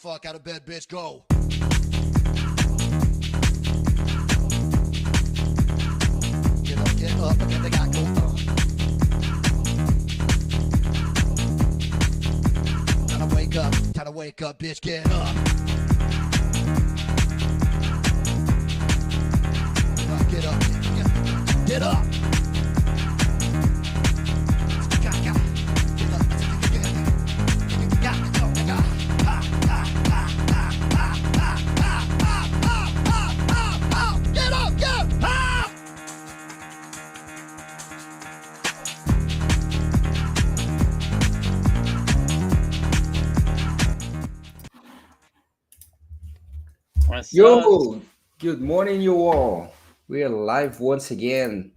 fuck out of bed, bitch. Go. Get up, again. They got go. Time to wake up, bitch. Get up. Get up. Get up. Yo, good morning, you all. We are live once again.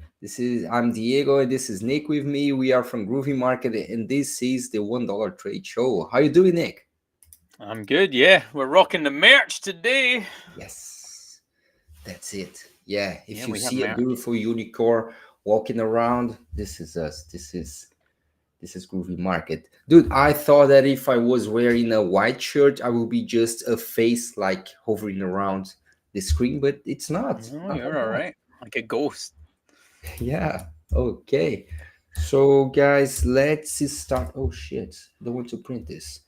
I'm Diego, and this is Nick with me. We are from Groovy Market, and this is the $1 Trade Show. How you doing, Nick? I'm good, yeah. We're rocking the merch today. Yes, that's it. Yeah, if Yeah, you we have see a merch. beautiful unicorn walking around, this is us. This is Groovy Market, dude. I thought that if I was wearing a white shirt, I would be just a face like hovering around the screen, but it's not. No, Not you're like all that. right. Like a ghost. Yeah. Okay. So, guys, let's start. Oh shit! Don't want to print this.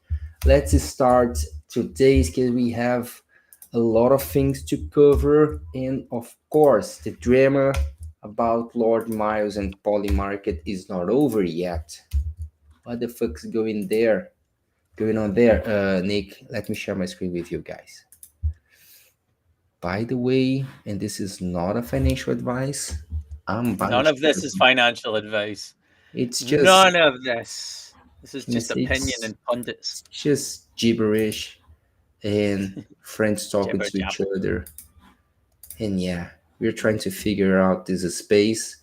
Let's start today's because we have a lot of things to cover, and of course, the drama about Lord Miles and Polymarket is not over yet. What the fuck's going on there? Nick, let me share my screen with you guys. By the way, and this is not a financial advice. I'm buying None of this shares. is financial advice. It's just None of this. This is can I just say opinion and pundits. it's just gibberish and friends talking Jibber to each jabber. other. And yeah, we're trying to figure out this space.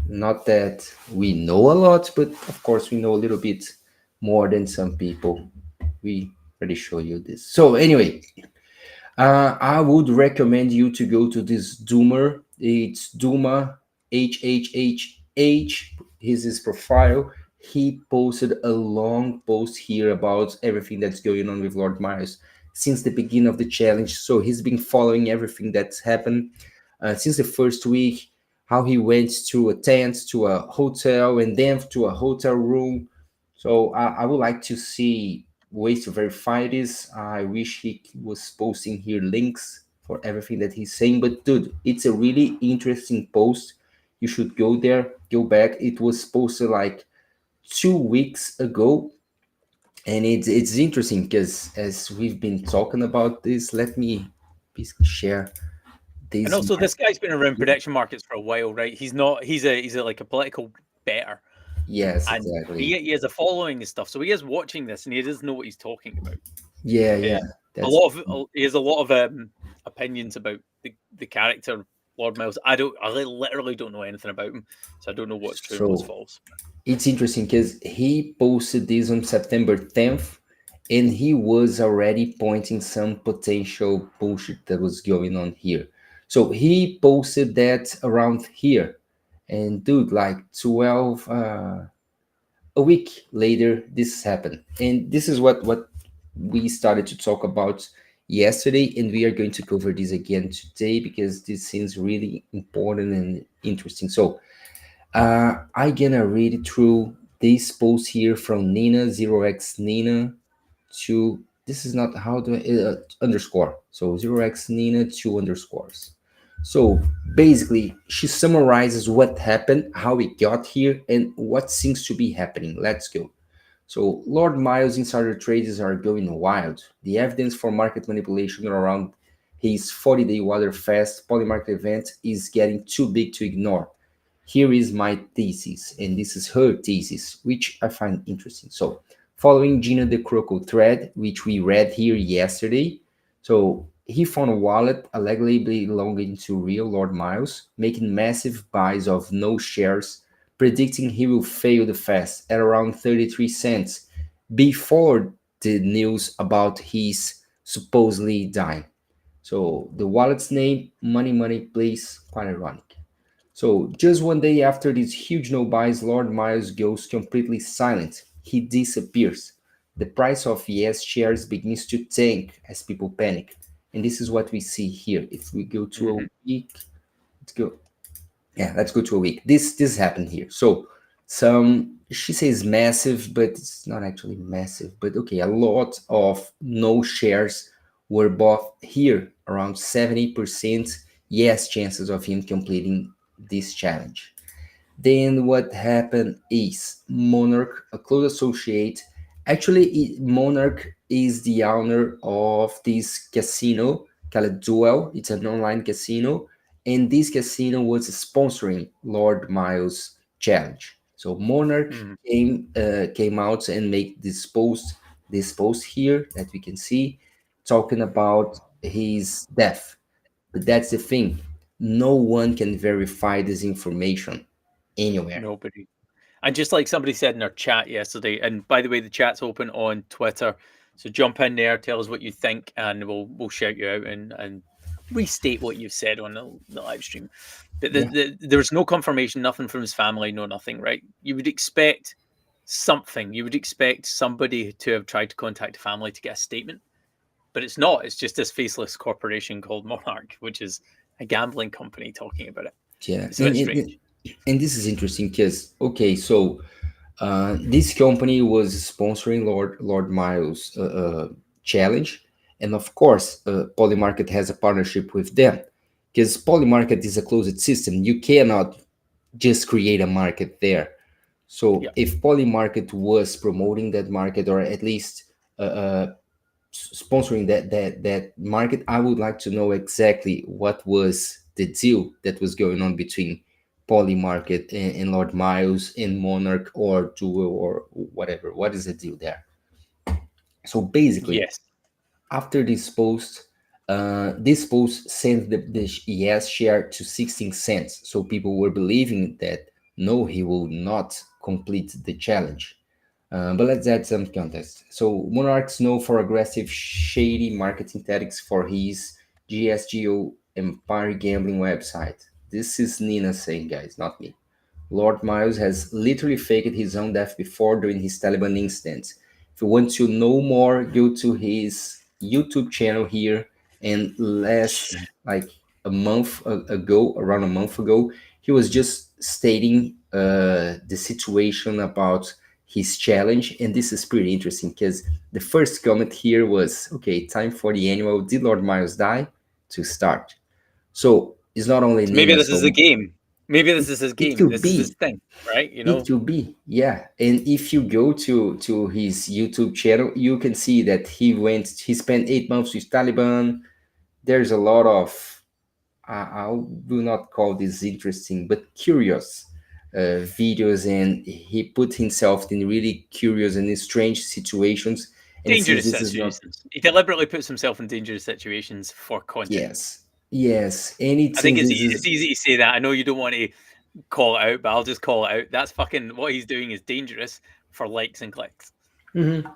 Not that we know a lot, but of course we know a little bit more than some people. We already show you this. So anyway, I would recommend you to go to this Doomer. It's Duma HHHH. His profile. He posted a long post here about everything that's going on with Lord Myers since the beginning of the challenge. So he's been following everything that's happened since the first week. How he went to a tent, to a hotel, and then to a hotel room. So I would like to see ways to verify this. I wish he was posting here links for everything that he's saying. But dude, it's a really interesting post. You should go there, go back. It was posted like 2 weeks ago. And it's interesting because as we've been talking about this, let me basically share And this. also, this guy's been around prediction markets for a while, right? He's not. He's a like a political better, Yes, and exactly. he has a following and stuff. So he is watching this, and he does know what he's talking about. Yeah, yeah. Um, That's he has a lot of opinions about the character Lord Miles. I literally don't know anything about him, so I don't know what's true and what's so false. it's interesting because he posted this on September 10th, and he was already pointing some potential bullshit that was going on here. So he posted that around here. And dude, like 12 a week later, this happened. And this is what we started to talk about yesterday, and we are going to cover this again today because this seems really important and interesting. So I gonna read through this post here from Nina 0x Nina to this is not how to underscore. So 0x Nina 2 underscores. So basically, she summarizes what happened, how we got here, and what seems to be happening. Let's go. So Lord Miles insider trades are going wild. The evidence for market manipulation around his 40-day water fast polymarket event is getting too big to ignore. Here is my thesis, and this is her thesis, which I find interesting. So, following Gina the Croco thread, which we read here yesterday, so he found a wallet allegedly belonging to real Lord Miles, making massive buys of no shares, predicting he will fail the fast at around 33 cents before the news about his supposedly dying. So the wallet's name, Money Money Place, quite ironic. So, just one day after these huge no buys, Lord Miles goes completely silent. He disappears. the price of Yes shares begins to tank as people panic. And this is what we see here. If we go to a Hmm. week, let's go. Yeah, let's go to a week. This happened here. So some, she says massive, but it's not actually massive. But okay, a lot of no shares were bought here, around 70% yes chances of him completing this challenge. Then what happened is Monarch, a close associate, actually Monarch is the owner of this casino called Duel. It's an online casino, and this casino was sponsoring Lord Miles' challenge. So Monarch Hmm. came out and made this post here that we can see, talking about his death. But that's the thing, no one can verify this information anywhere. Nobody. And just like somebody said in our chat yesterday, and by the way, the chat's open on Twitter, so jump in there, tell us what you think, and we'll shout you out and restate what you've said on the live stream. But Yeah, there's no confirmation, nothing from his family, no nothing. Right? You would expect something. You would expect somebody to have tried to contact the family to get a statement, but it's not. It's just this faceless corporation called Monarch, which is a gambling company talking about it. yeah, It's a and bit and, strange. and this is interesting because okay, so this company was sponsoring Lord Miles' challenge, and of course, Polymarket has a partnership with them because Polymarket is a closed system. You cannot just create a market there. So Yeah. if Polymarket was promoting that market, or at least sponsoring that market, I would like to know exactly what was the deal that was going on between Polymarket and Lord Miles and Monarch or Duo or whatever. What is the deal there? So basically, Yes. after this post sent the yes share to 16 cents. So people were believing that no, he will not complete the challenge. But let's add some context. So Monarch's known for aggressive, shady marketing tactics for his GSGO Empire gambling website. This is Nina saying, guys, not me. Lord Miles has literally faked his own death before during his Taliban instance. If you want to know more, go to his YouTube channel here. And last, like around a month ago, he was just stating the situation about his challenge. And this is pretty interesting because the first comment here was, okay, time for the annual Did Lord Miles Die to start. So it's not only So maybe Nina, this is a so game. Maybe it, this is his it game. could This is his be. thing, right? It could be, yeah. And if you go to his YouTube channel, you can see that he spent 8 months with Taliban. There's a lot of I will not call this interesting, but curious videos, and he put himself in really curious and strange situations. And since Dangerous this is not, situations. He deliberately puts himself in dangerous situations for content. yes, yes, and it I think seems it's this it's is. easy to say that. I know you don't want to call it out, but I'll just call it out. That's fucking what he's doing is dangerous for likes and clicks, Mhm.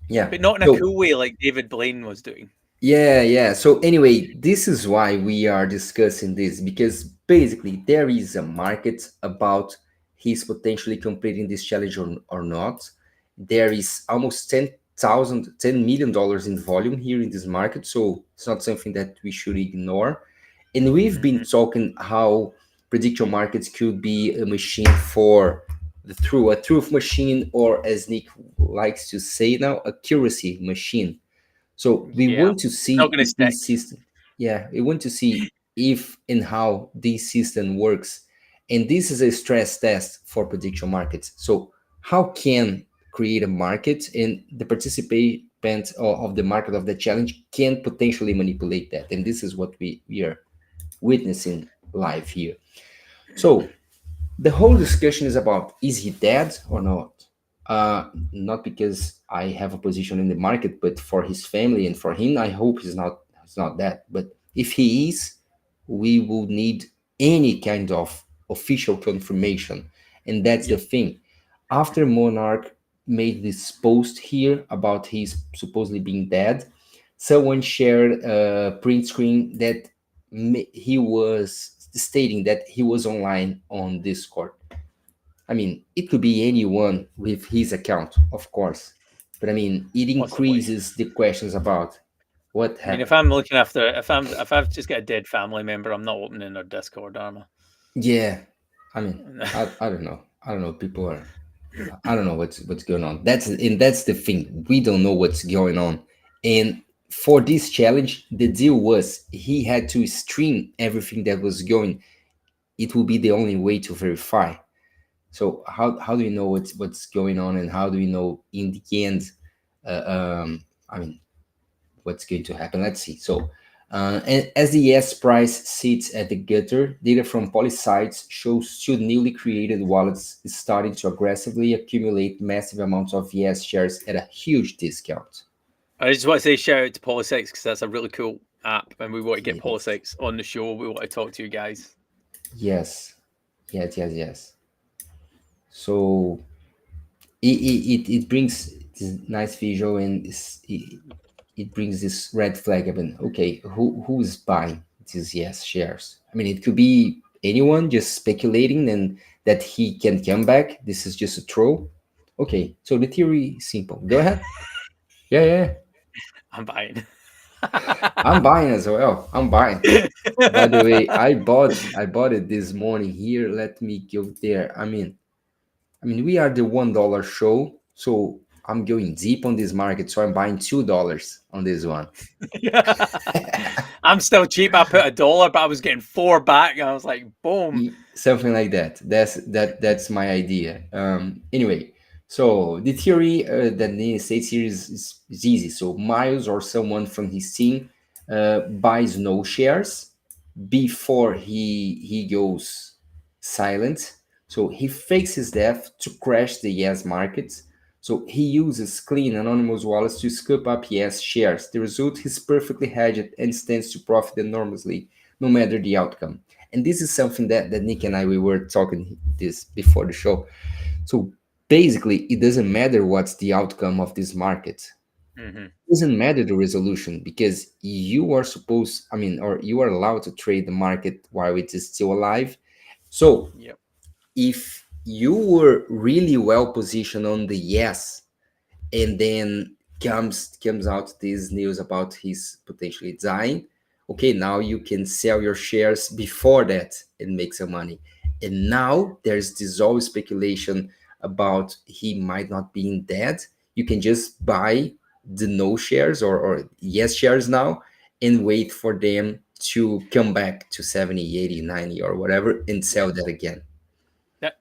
Yeah. but not in a So cool way like David Blaine was doing. yeah, yeah. So anyway, this is why we are discussing this because basically there is a market about he's potentially completing this challenge or not. There is almost $10 million in volume here in this market, so it's not something that we should ignore. And we've been Hmm. talking how prediction markets could be a machine for a truth machine, or as Nick likes to say now, accuracy machine. So we Yeah, want to not see going to if stick. this system, yeah, we want to see if and how this system works. And this is a stress test for prediction markets. So how can create a market and the participant of the market of the challenge can potentially manipulate that. And this is what we are witnessing live here. So the whole discussion is about is he dead or not? Not because I have a position in the market, but for his family and for him, I hope he's not dead. But if he is, we will need any kind of official confirmation, and that's the Yep. thing. After Monarch made this post here about his supposedly being dead, someone shared a print screen that he was stating that he was online on Discord. I mean, it could be anyone with his account, of course. But I mean, it Possibly. increases the questions about what I mean, if happened. I'm looking after, if I've just got a dead family member, I'm not opening their Discord, am I? Yeah, I mean, I don't know. I don't know. People are. I don't know what's going on. That's the thing. We don't know what's going on. And for this challenge, the deal was he had to stream everything that was going. It will be the only way to verify. So how do we know what's going on, and how do we know in the end? I mean, what's going to happen? Let's see. So, and as the yes price sits at the gutter, data from Poly sites shows two newly created wallets starting to aggressively accumulate massive amounts of yes shares at a huge discount. I just want to say shout out to Polysix because that's a really cool app, and we want to get Yes, Polysix on the show. We want to talk to you guys. yes, yes. So it brings this nice visual, and it brings this red flag of an okay, who's buying these yes shares? I mean, it could be anyone just speculating and that he can come back. This is just a troll. Okay, so the theory is simple. Go ahead. Yeah. I'm buying. I'm buying as well. I'm buying. By the way, I bought it this morning here. Let me go there. I mean, we are the $1 show, so I'm going deep on this market. So I'm buying $2 on this one. I'm still cheap. I put $1, but I was getting 4 back. And I was like, boom. Something like that. That's my idea. Anyway, so the theory that Nina states here is easy. So Miles or someone from his team buys no shares before he goes silent. So he fakes his death to crash the yes markets. So he uses clean anonymous wallets to scoop up yes shares. The result is perfectly hedged and stands to profit enormously, no matter the outcome. And this is something that Nick and I we were talking this before the show. So basically, it doesn't matter what's the outcome of this market, Hmm. doesn't matter the resolution because you are supposed, I mean, or you are allowed to trade the market while it is still alive. So Yep. if you were really well positioned on the yes, and then comes out this news about his potentially dying, okay, now you can sell your shares before that and make some money. And now there's this always speculation about he might not being dead. You can just buy the no shares or yes shares now and wait for them to come back to 70, 80, 90, or whatever and Yeah. sell that again.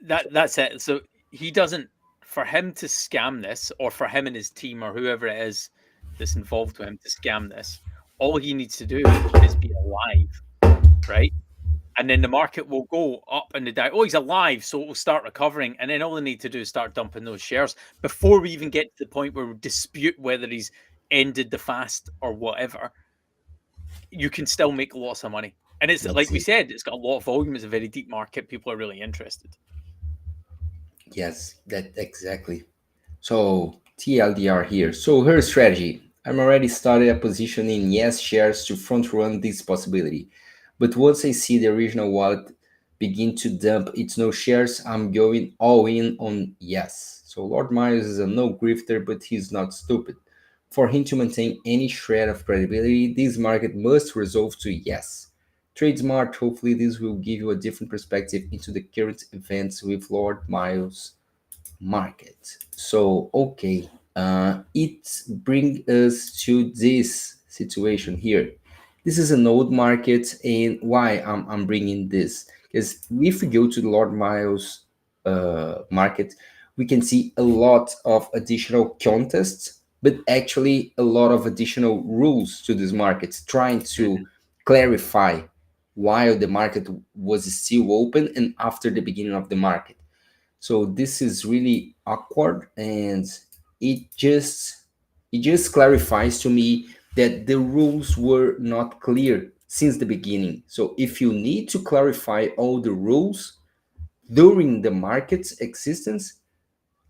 That's it. So he doesn't, for him to scam this, or for him and his team, or whoever it is that's involved with him to scam this, all he needs to do is be alive, right? And then the market will go up and down. Oh, he's alive, so it will start recovering. And then all they need to do is start dumping those shares before we even get to the point where we dispute whether he's ended the fast or whatever. You can still make lots of money. And it's like That's we it. said, it's got a lot of volume. It's a very deep market. People are really interested. Yes, that exactly. So TLDR here. So her strategy. I'm already started a position in yes shares to front run this possibility. But once I see the original wallet begin to dump its no shares, I'm going all in on yes. So Lord Miles is a no grifter, but he's not stupid. For him to maintain any shred of credibility, this market must resolve to yes. Trade smart, hopefully this will give you a different perspective into the current events with Lord Miles market. So, okay, it brings us to this situation here. This is an old market, and why I'm bringing this? Because if we go to the Lord Miles market, we can see a lot of additional contests, but actually a lot of additional rules to this market, trying to Mhm. clarify while the market was still open and after the beginning of the market. So this is really awkward, and it just it just clarifies to me that the rules were not clear since the beginning. So if you need to clarify all the rules during the market's existence,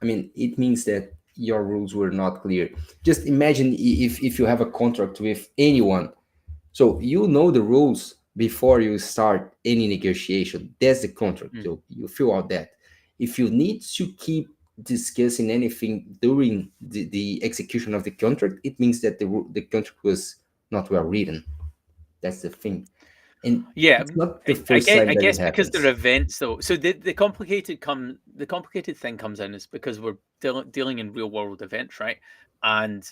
I mean, it means that your rules were not clear. Just imagine if you have a contract with anyone, so you know the rules before you start any negotiation. That's the contract. Mhm. So you fill out that. If you need to keep discussing anything during the execution of the contract, it means that the contract was not well written. That's the thing. And Yeah, it's not the I first time I that it guess because they're happens. events though. So the complicated thing comes in is because we're dealing in real world events, right? And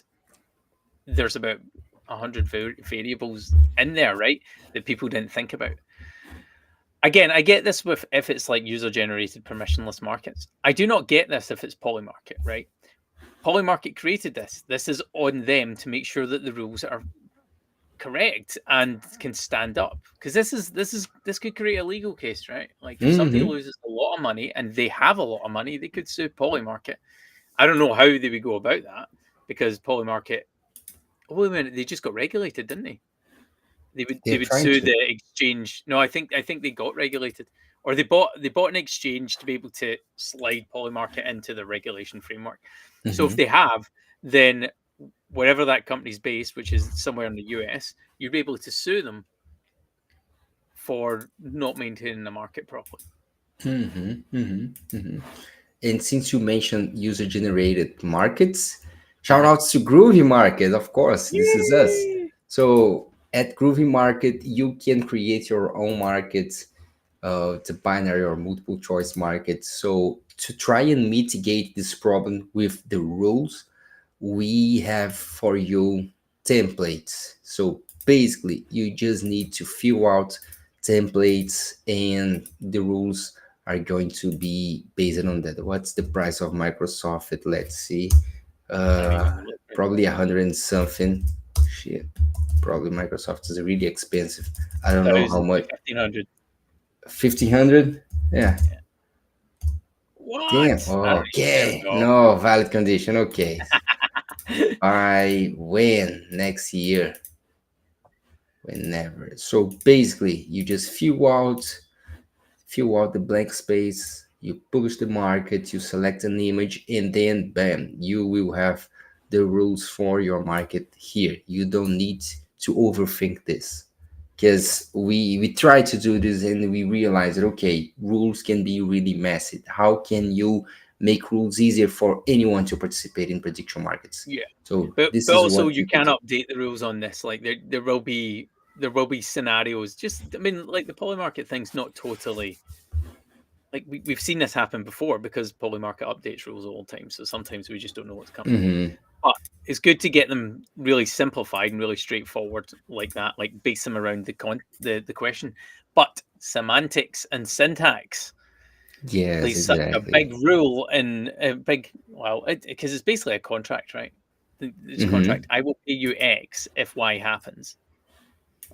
there's about 100 variables in there, right? That people didn't think about. Again, I get this with if it's like user generated permissionless markets. I do not get this if it's Polymarket, right? Polymarket created this. This is on them to make sure that the rules are correct and can stand up, because this could create a legal case, right? Like if somebody Hmm. loses a lot of money and they have a lot of money, they could sue Polymarket. I don't know how they would go about that, because Polymarket, oh, wait a minute, they just got regulated, didn't they? They They're would trying sue to. the exchange. No, I think they got regulated, or they bought an exchange to be able to slide Polymarket into the regulation framework. So if Hmm. they have, then wherever that company's based, which is somewhere in the US, you'd be able to sue them for not maintaining the market properly. Hmm. Hmm. Hmm. And since you mentioned user generated markets, shout Uh-huh. outs to Groovy Market, of course. This is us. Yay! So at Groovy Market, you can create your own markets. It's a binary or multiple choice market. So to try and mitigate this problem with the rules, we have for you templates. So basically, you just need to fill out templates, and the rules are going to be based on that. What's the price of Microsoft? Let's see. Let me Uh, have a look. Probably 100 and something. Shit. Probably Microsoft is really expensive. I don't know how 1,000 to much. 1,500. 1500. Yeah. Yeah. Damn. What? All right, there we Okay. go. No valid condition. Okay. I win next year. Whenever. So basically, you just fill out the blank space, you publish the market, you select an image, and then bam, you will have the rules for your market here. You don't need to overthink this, because we try to do this and we realize that okay, rules can be really messy. How can you make rules easier for anyone to participate in prediction markets? Yeah, So but this is also what you you can can do. update the rules on this. Like there will be scenarios. Just I mean, like the Polymarket thing's not totally like we've seen this happen before because Polymarket updates rules all the time. So sometimes we just don't know what's coming. Hmm. But it's good to get them really simplified and really straightforward like that, like base them around the question. But semantics and syntax Yes, plays such a big exactly. role in a big well, because it's basically a contract, right? This Hmm. contract, I will pay you X if Y happens.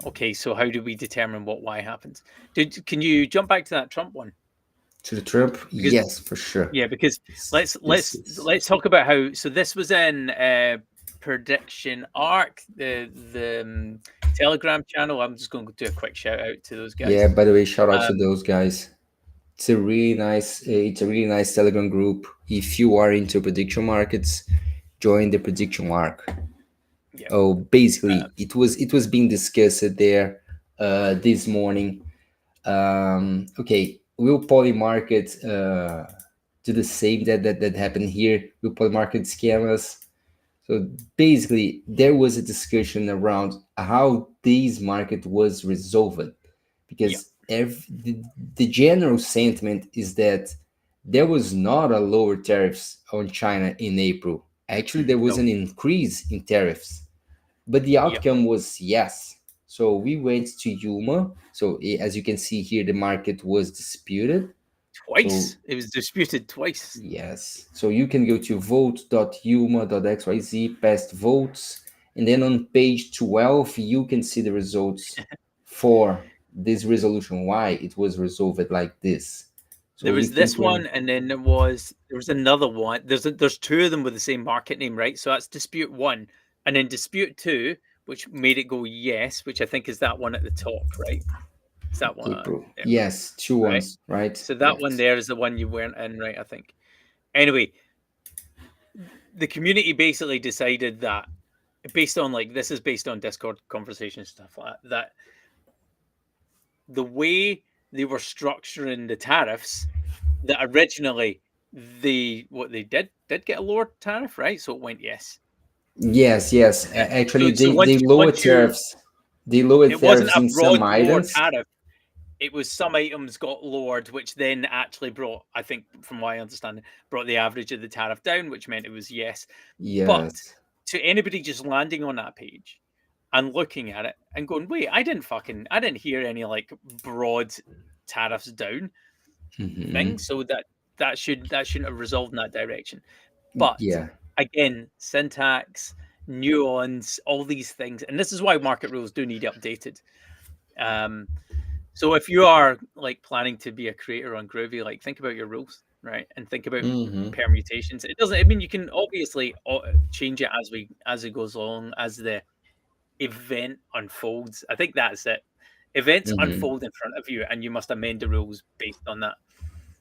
Okay, so how do we determine what Y happens? Can you jump back to that Trump one? To the Trump, Because yes, for sure. yeah, because This is let's talk about how. So this was in Prediction Arc, the Telegram channel. I'm just going to do a quick shout out to those yeah. guys. By the way, shout out to Um, those guys. It's a really nice Telegram group. If you are into prediction markets, join the prediction mark. yeah, Oh, uh, basically, it was being discussed there this morning. Okay, will Polymarket do the same that happened here? Will Polymarket scam us? So basically, there was a discussion around how this market was resolved, yeah, because the general sentiment is that there was not a lower tariffs on China in April. Actually, there was no, an increase in tariffs, but the yeah, outcome was yes. So we went to Yuma. So as you can see here, the market was disputed. So twice. It was disputed twice. yes. So you can go to vote.yuma.xyz, past votes, and then on page 12, you can see the results for this resolution, why it was resolved like this. So There we was can this turn. one, and then there was another one. There's two of them with the same market name, right? So that's dispute one, and then dispute two, which made it go yes, which I think is that one at the top, right? Is that one April. there, Yes, two right? ones, right? So that one Yes. there is the one you weren't in, right? I think. Anyway, the community basically decided that based on like this is based on Discord conversation stuff like that, that the way they were structuring the tariffs that originally they did get a lower tariff, right? So it went yes. Yes, yes. Yeah. Actually, So they lower once you tariffs. They lower it wasn't tariffs a in broad some lower items. tariff. It was some items got lowered, which then actually brought, I think, from what I understand, brought the average of the tariff down, which meant it was yes. But Yes. to anybody just landing on that page and looking at it and going, wait, I didn't hear any like broad tariffs down Hmm. thing. So that shouldn't have resolved in that direction. But Yeah. again, syntax, nuance, all these things, and this is why market rules do need updated. Um, so if you are like planning to be a creator on Groovy, like think about your rules, right? And think about Hmm. permutations. It doesn't. I mean, you can obviously change it as it goes along, as the event unfolds. I think that's it. Events Hmm. unfold in front of you, and you must amend the rules based on that.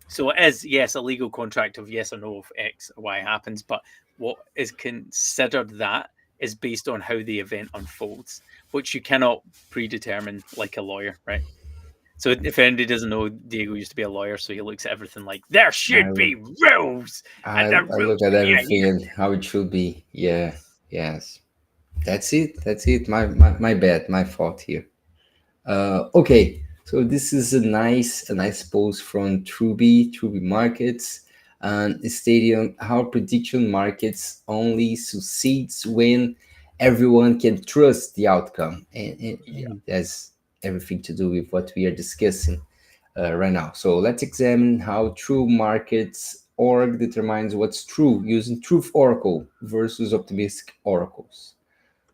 So it is, yes, a legal contract of yes or no if X or Y happens, but what is considered that is based on how the event unfolds, which you cannot predetermine like a lawyer, right? So if anybody doesn't know, Diego used to be a lawyer, so he looks at everything like there I should look, be rules, and the I rules look at should be everything here. and how it should be. Yeah. Yes. That's it. That's it. My bad. My fault here. Okay, so this is a nice post from Truby Markets, and stating how prediction markets only succeeds when everyone can trust the outcome, Yeah, and that's everything to do with what we are discussing right now. So let's examine how true markets org determines what's true using truth oracle versus optimistic oracles.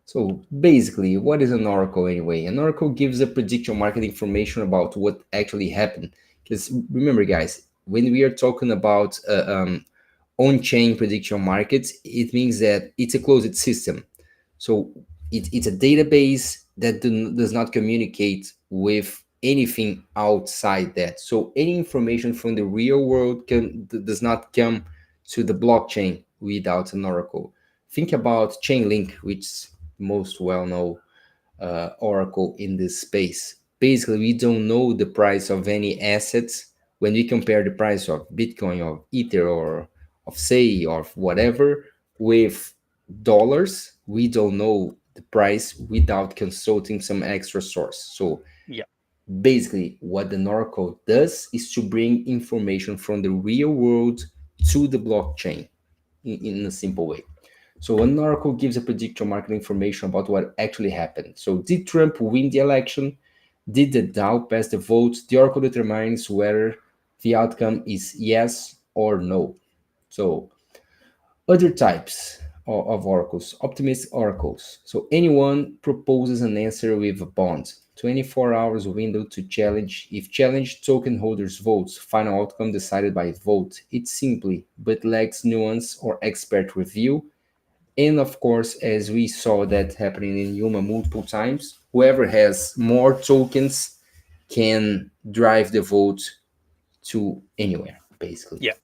So basically, what is an oracle anyway? An oracle gives a prediction market information about what actually happened. Because remember, guys, when we are talking about on-chain prediction markets, it means that it's a closed system. So it's a database that does not communicate with anything outside that. So any information from the real world does not come to the blockchain without an oracle. Think about Chainlink, which is most well-known oracle in this space. Basically, we don't know the price of any assets when we compare the price of Bitcoin or Ether or of say or whatever with dollars. We don't know the price without consulting some extra source. So yeah, basically, what the oracle does is to bring information from the real world to the blockchain in a simple way. So an oracle gives a prediction market information about what actually happened. So did Trump win the election? Did the DAO pass the vote? The oracle determines whether the outcome is yes or no. So other types of oracles, optimist oracles. So anyone proposes an answer with a bond. 24 hours window to challenge. If challenged, token holders votes. Final outcome decided by vote. It's simply, but lacks nuance or expert review. And of course, as we saw that happening in Yuma multiple times, whoever has more tokens can drive the vote to anywhere, basically. yeah,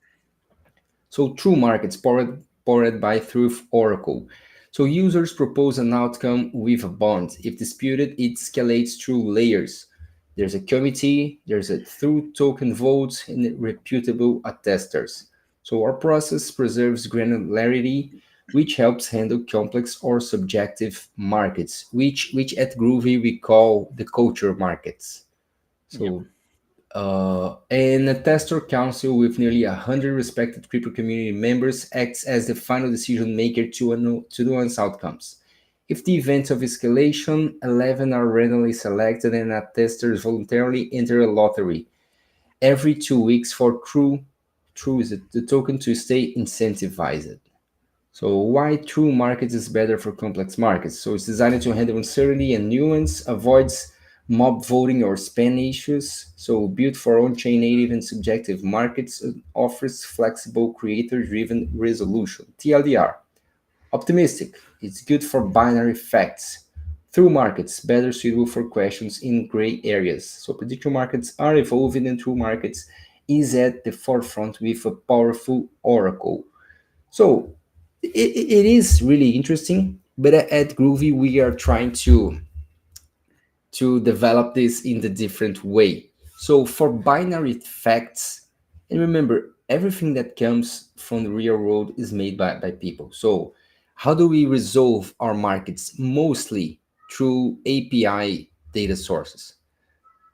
So true markets powered by Truth Oracle. So users propose an outcome with a bond. If disputed, it escalates through layers. There's a committee, there's a through token vote, and reputable attesters. So our process preserves granularity, which helps handle complex or subjective markets, which at Groovy we call the culture markets. yeah, So and a tester council with nearly 100 respected crypto community members acts as the final decision maker to nuance outcomes. If the events of escalation, 11 are randomly selected and testers voluntarily enter a lottery every 2 weeks for true is it, the token to stay incentivized. So why true markets is better for complex markets? So it's designed to handle uncertainty and nuance, avoids mob voting or spam issues. So built for on-chain native and subjective markets, it offers flexible creator-driven resolution. TLDR, optimistic. It's good for binary facts. True markets, better suitable for questions in gray areas. So prediction markets are evolving and true markets is at the forefront with a powerful oracle. So it is really interesting, but at Groovy we are trying to develop this in the different way. So for binary facts, and remember, everything that comes from the real world is made by people. So how do we resolve our markets? Mostly through API data sources.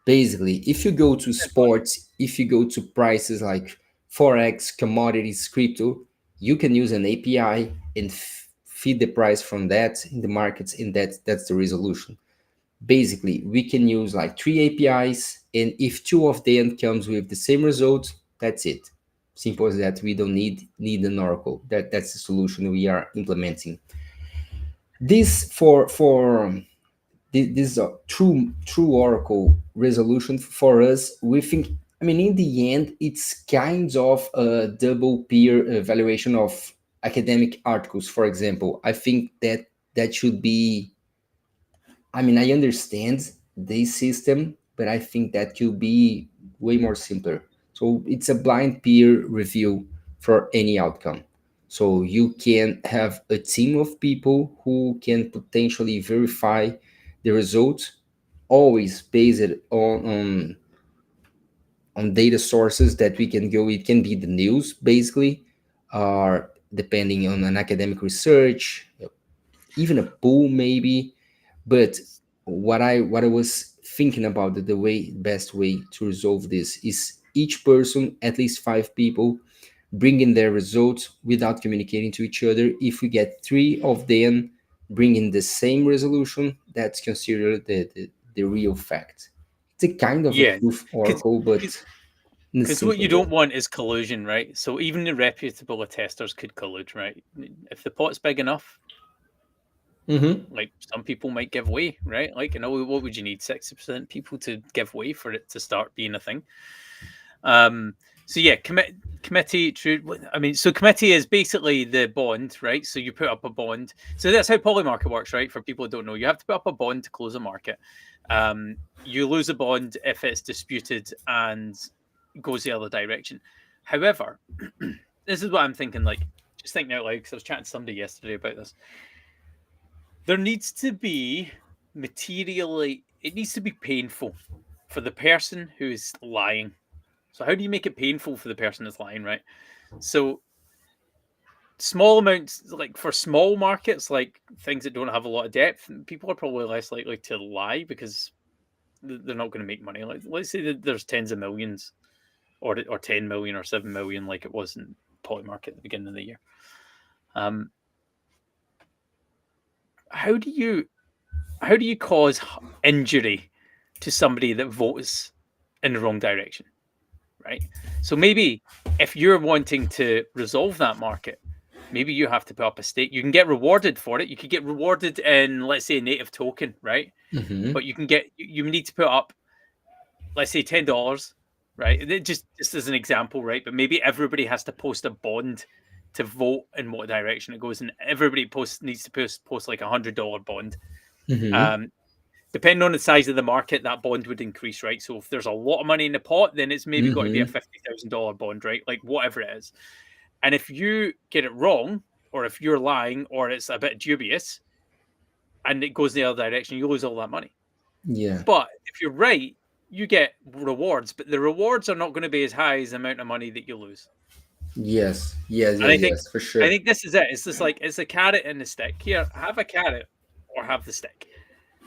Basically, if you go to sports, if you go to prices like forex, commodities, crypto, you can use an API and feed the price from that in the markets, and that's the resolution. Basically, we can use like three APIs, and if two of them comes with the same result, that's it. Simple as that. We don't need an oracle. That's the solution we are implementing. This for this is a true oracle resolution for us. We think, I mean, in the end, it's kind of a double peer evaluation of academic articles. For example, I think that should be, I mean, I understand this system, but I think that could be way more simpler. So it's a blind peer review for any outcome. So you can have a team of people who can potentially verify the results, always based on data sources that we can go. It can be the news, basically, or depending on an academic research, even a pool, maybe. But what I was thinking about, the way best way to resolve this is each person, at least five people, bringing their results without communicating to each other. If we get three of them bringing the same resolution, that's considered the real fact. It's a kind of a Yeah, proof because oracle, but in a what simpler you way. don't want is collusion, right? So even the reputable attesters could collude, right? If the pot's big enough, Mm-hmm. like some people might give way, right? Like, what would you need? 60% people to give way for it to start being a thing. So yeah, committee. True. I mean, so committee is basically the bond, right? So you put up a bond. So that's how Polymarket works, right? For people who don't know, you have to put up a bond to close a market. You lose a bond if it's disputed and goes the other direction. However, this is what I'm thinking. Like, just thinking out loud because I was chatting to somebody yesterday about this. There needs to be materially. It needs to be painful for the person who's lying. So how do you make it painful for the person that's lying, right? So small amounts, like for small markets, like things that don't have a lot of depth, people are probably less likely to lie because they're not going to make money. Like, let's say that there's tens of millions, or 10 million or 7 million, like it was in Polymarket at the beginning of the year. Um, how do you cause injury to somebody that votes in the wrong direction, right? So maybe if you're wanting to resolve that market, maybe you have to put up a stake. You can get rewarded for it. You could get rewarded in, let's say, a native token, right? Mm-hmm. But you need to put up, let's say, $10, right? Just as an example, right? But maybe everybody has to post a bond to vote in what direction it goes, and everybody needs to post like $100 bond. Mm-hmm. Um, Depending on the size of the market, that bond would increase, right? So if there's a lot of money in the pot, then it's maybe got to be a Mm-hmm. $50,000 bond, right? Like whatever it is. And if you get it wrong, or if you're lying, or it's a bit dubious, and it goes the other direction, you lose all that money. Yeah. But if you're right, you get rewards, but the rewards are not going to be as high as the amount of money that you lose. Yes. Yes. And Yes. Yes. For I sure. think this is it. It's just like it's a carrot and a stick. Here, have a carrot or have the stick.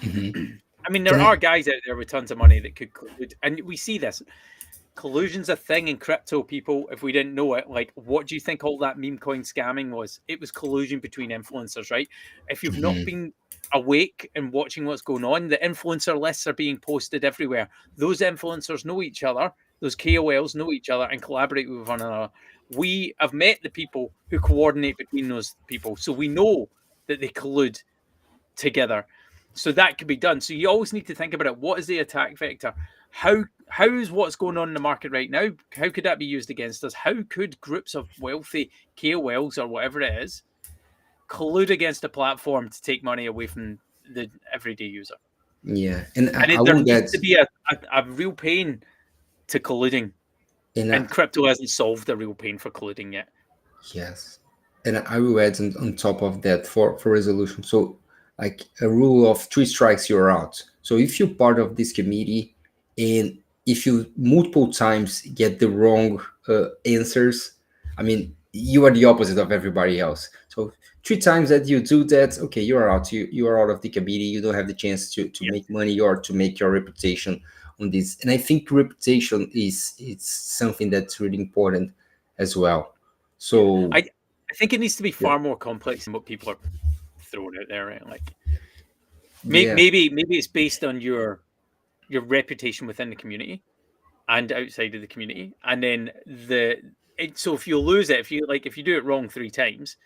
Mm-hmm. I mean, Can there are I? guys out there with tons of money that could collude, and we see this. Collusion's a thing in crypto, people. If we didn't know it, like, what do you think all that meme coin scamming was? It was collusion between influencers, right? If you've not Mm-hmm. been awake and watching what's going on, the influencer lists are being posted everywhere. Those influencers know each other. Those KOLs know each other and collaborate with one another. We have met the people who coordinate between those people, so we know that they collude together. So that could be done. So you always need to think about it. What is the attack vector? How is what's going on in the market right now? How could that be used against us? How could groups of wealthy KOLs or whatever it is collude against a platform to take money away from the everyday user? Yeah. And And I there would needs add. to be a real pain to colluding. And And crypto hasn't solved the real pain for colluding yet. yes, and I will add on top of that for resolution. So, like a rule of three strikes, you're out. So if you're part of this committee and if you multiple times get the wrong answers, I mean, you are the opposite of everybody else. So three times that you do that, okay, you are out. You are out of the committee. You don't have the chance to Yeah, make money or to make your reputation on this. And I think reputation is it's something that's really important as well. yeah. So I think it needs to be yeah, far more complex than what people are throwing out there, right? Like yeah. maybe it's based on your reputation within the community and outside of the community, and then so if you lose it, if you do it wrong three times,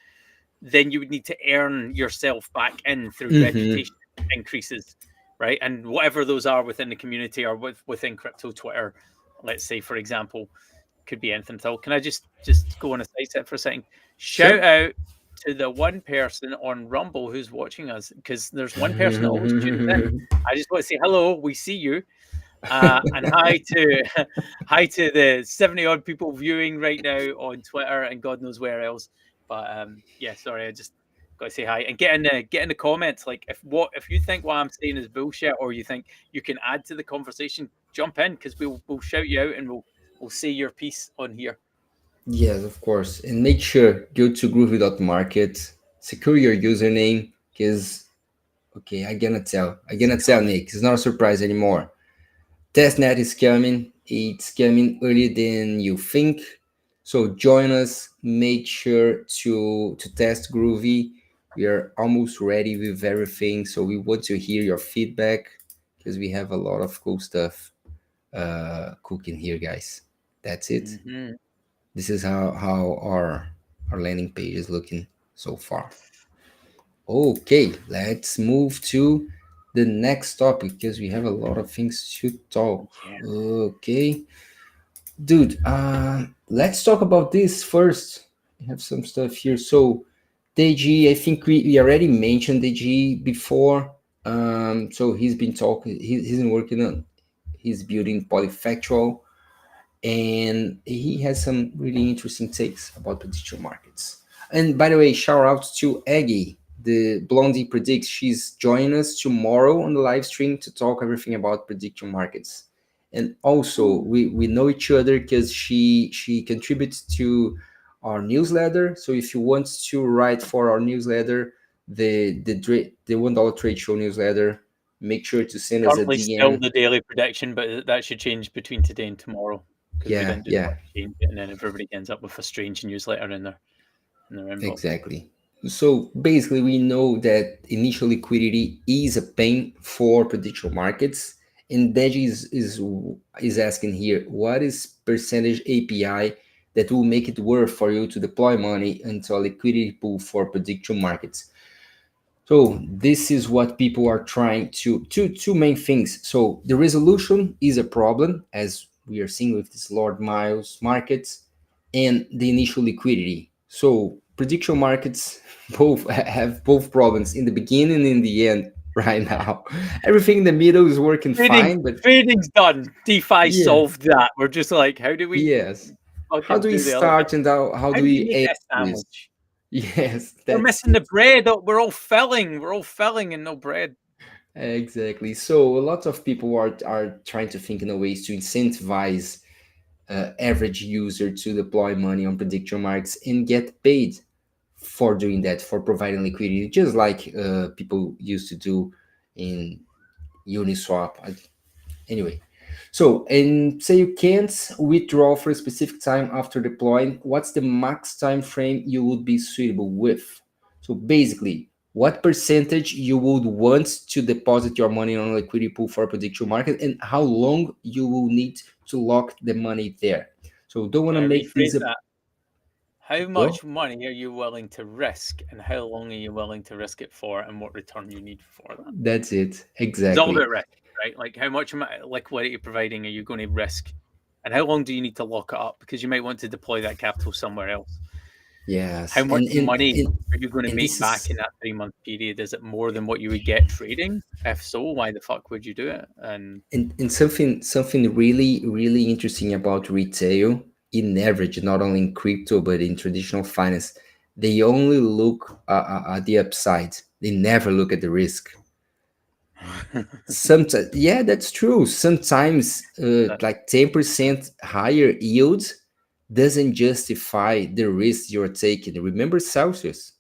then you would need to earn yourself back in through Hmm. reputation increases, right? And whatever those are within the community or within crypto Twitter, let's say for example, could be anything at all. Can I just go on a side step for a second? Shout Sure. out to the one person on Rumble who's watching us, because there's one person that always tunes in. I just want to say hello. We see you. And hi to hi to the 70 odd people viewing right now on Twitter and God knows where else. But yeah, sorry, I just got to say hi and get in the comments. Like if you think what I'm saying is bullshit, or you think you can add to the conversation, jump in, because we'll shout you out and we'll say your piece on here. Yes, of course. And make sure go to groovy.market, secure your username, because okay, I gonna tell Coming. Nick. It's not a surprise anymore. Testnet is coming. It's coming earlier than you think. So join us. Make sure to test Groovy. We are almost ready with everything. So we want to hear your feedback because we have a lot of cool stuff cooking here, guys. That's it. Hmm. This is how our landing page is looking so far. Okay, let's move to the next topic because we have a lot of things to talk. Yeah. Okay, dude, let's talk about this first. We have some stuff here. So, DG, I think we already mentioned DG before. So he's been talking, he's been working on, he's building Polyfactual, and he has some really interesting takes about prediction markets. And by the way, shout out to Aggie, the Blondie predicts. She's joining us tomorrow on the live stream to talk everything about prediction markets. And also, we know each other because she contributes to our newsletter. So if you want to write for our newsletter, the $1 trade show newsletter, make sure to send us a Currently still DM. the daily prediction, but that should change between today and tomorrow, because we Yeah, didn't just yeah. want to change it, and then everybody ends up with a strange newsletter in their inbox. Exactly. So basically, we know that initial liquidity is a pain for prediction markets, and Deji is asking here, what is percentage API that will make it worth for you to deploy money into a liquidity pool for prediction markets? So this is what people are trying to two main things. So the resolution is a problem, as we are seeing with this Lord Miles markets, and the initial liquidity. So prediction markets both have both problems in the beginning and in the end right now. Everything in the middle is working Trading, fine, but trading's done. DeFi yeah, solved that. We're just like, how do we yes. How fucking do we do the other bit? start and how How do do you we make end a this? sandwich? Yes, We're that's missing the it. bread. Oh, we're all filling. We're all filling and no bread. Exactly. So a lot of people are trying to think in ways to incentivize average user to deploy money on prediction markets and get paid for doing that, for providing liquidity, just like people used to do in Uniswap. Anyway, so and say you can't withdraw for a specific time after deploying, what's the max time frame you would be suitable with? So basically, what percentage you would want to deposit your money on a liquidity pool for a prediction market, and how long you will need to lock the money there. So don't want Can to I make this rephrase a that? How go. much money are you willing to risk, and how long are you willing to risk it for, and what return you need for that? That's it It's all exactly. about risk, right? Like how much liquidity providing are you going to risk, and how long do you need to lock it up, because you might want to deploy that capital somewhere else. How Yes, much money are you going to and make this back is in that 3 month period? Is it more than what you would get trading? If so, why the fuck would you do it? And and something really interesting about retail in average, not only in crypto but in traditional finance. They only look at the upside. They never look at the risk. Sometimes, yeah, that's true. Sometimes, That- like 10% higher yield doesn't justify the risk you're taking. Remember Celsius.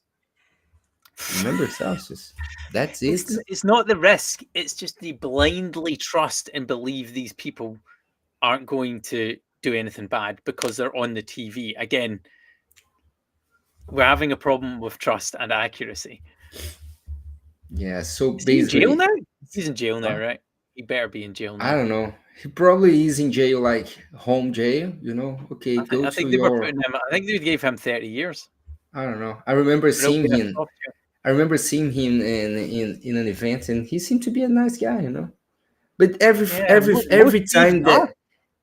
Remember Celsius. That's it. it's not the risk. It's just the blindly trust and believe these people aren't going to do anything bad because they're on the TV. Again, we're having a problem with trust and accuracy. Yeah. So Is he in jail basically, now? He's in jail now, huh? right? He better be in jail I now. don't know. He probably is in jail, like home jail. Okay, go I to think they were your. putting him. I think they gave him 30 years. I don't know. I remember But it'll seeing be a him. soft jail. I remember seeing him in an event, and he seemed to be a nice guy. But every Yeah, every most every thieves time are.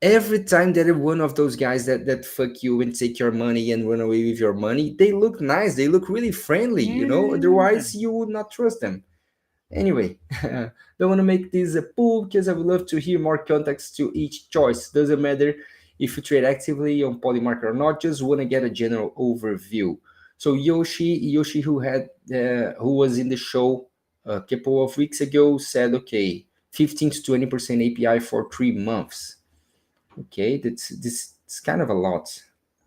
that one of those guys that fuck you and take your money and run away with your money, they look nice. They look really friendly. Yeah. Otherwise, you would not trust them. Anyway, don't want to make this a pool because I would love to hear more context to each choice. Doesn't matter if you trade actively on Polymarket or not. Just want to get a general overview. So Yoshi, who was in the show a couple of weeks ago, said, okay, 15 to 20% API for 3 months. Okay, this is kind of a lot.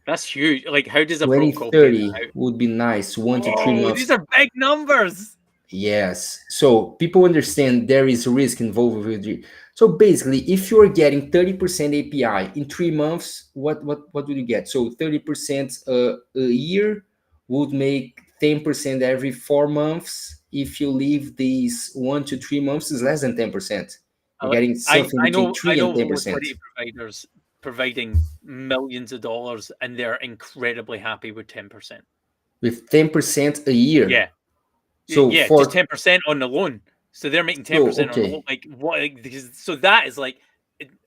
That's huge. Like, how does a Twenty protocol pay that thirty out? would be nice. 1 to 3 Oh, months. these are big numbers. Yes. So people understand there is risk involved with it. So basically, if you're getting 30% API in 3 months, what would you get? So 30% a year would make 10% every 4 months. If you leave these 1 to 3 months, is less than 10%. You're getting something between I 3 know and of 10%. liquidity providers providing millions of dollars, and they're incredibly happy with 10%. With 10% a year. Yeah, So yeah, just for 10% on the loan. So they're making so 10% on the loan. okay. Like what? Like, so that is like,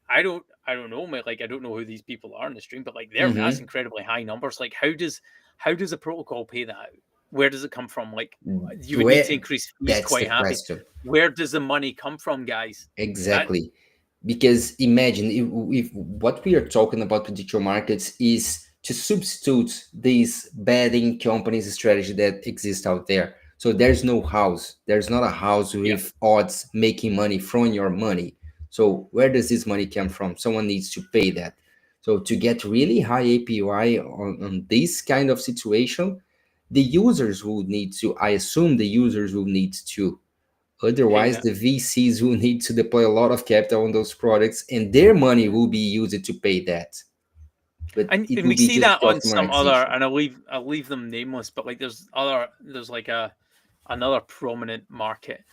I don't know, mate. Like I don't know who these people are in the stream, but like that's Mm-hmm. incredibly high numbers. Like how does a protocol pay that out? Where does it come from? Like you would need to Where increase fees that's the quite happy. question. Where does the money come from, guys? That Exactly. Because imagine if what we are talking about prediction markets is to substitute these betting companies strategy that exist out there. So there's no house. There's not a house yeah. with odds making money from your money. So where does this money come from? Someone needs to pay that. So to get really high APY on this kind of situation, the users will need to, I assume the users will need to. Yeah. Otherwise, the VCs will need to deploy a lot of capital on those products, and their money will be used to pay that. But it And will we be see just that on some other, optimization. and I'll leave them nameless, but like there's like another prominent market,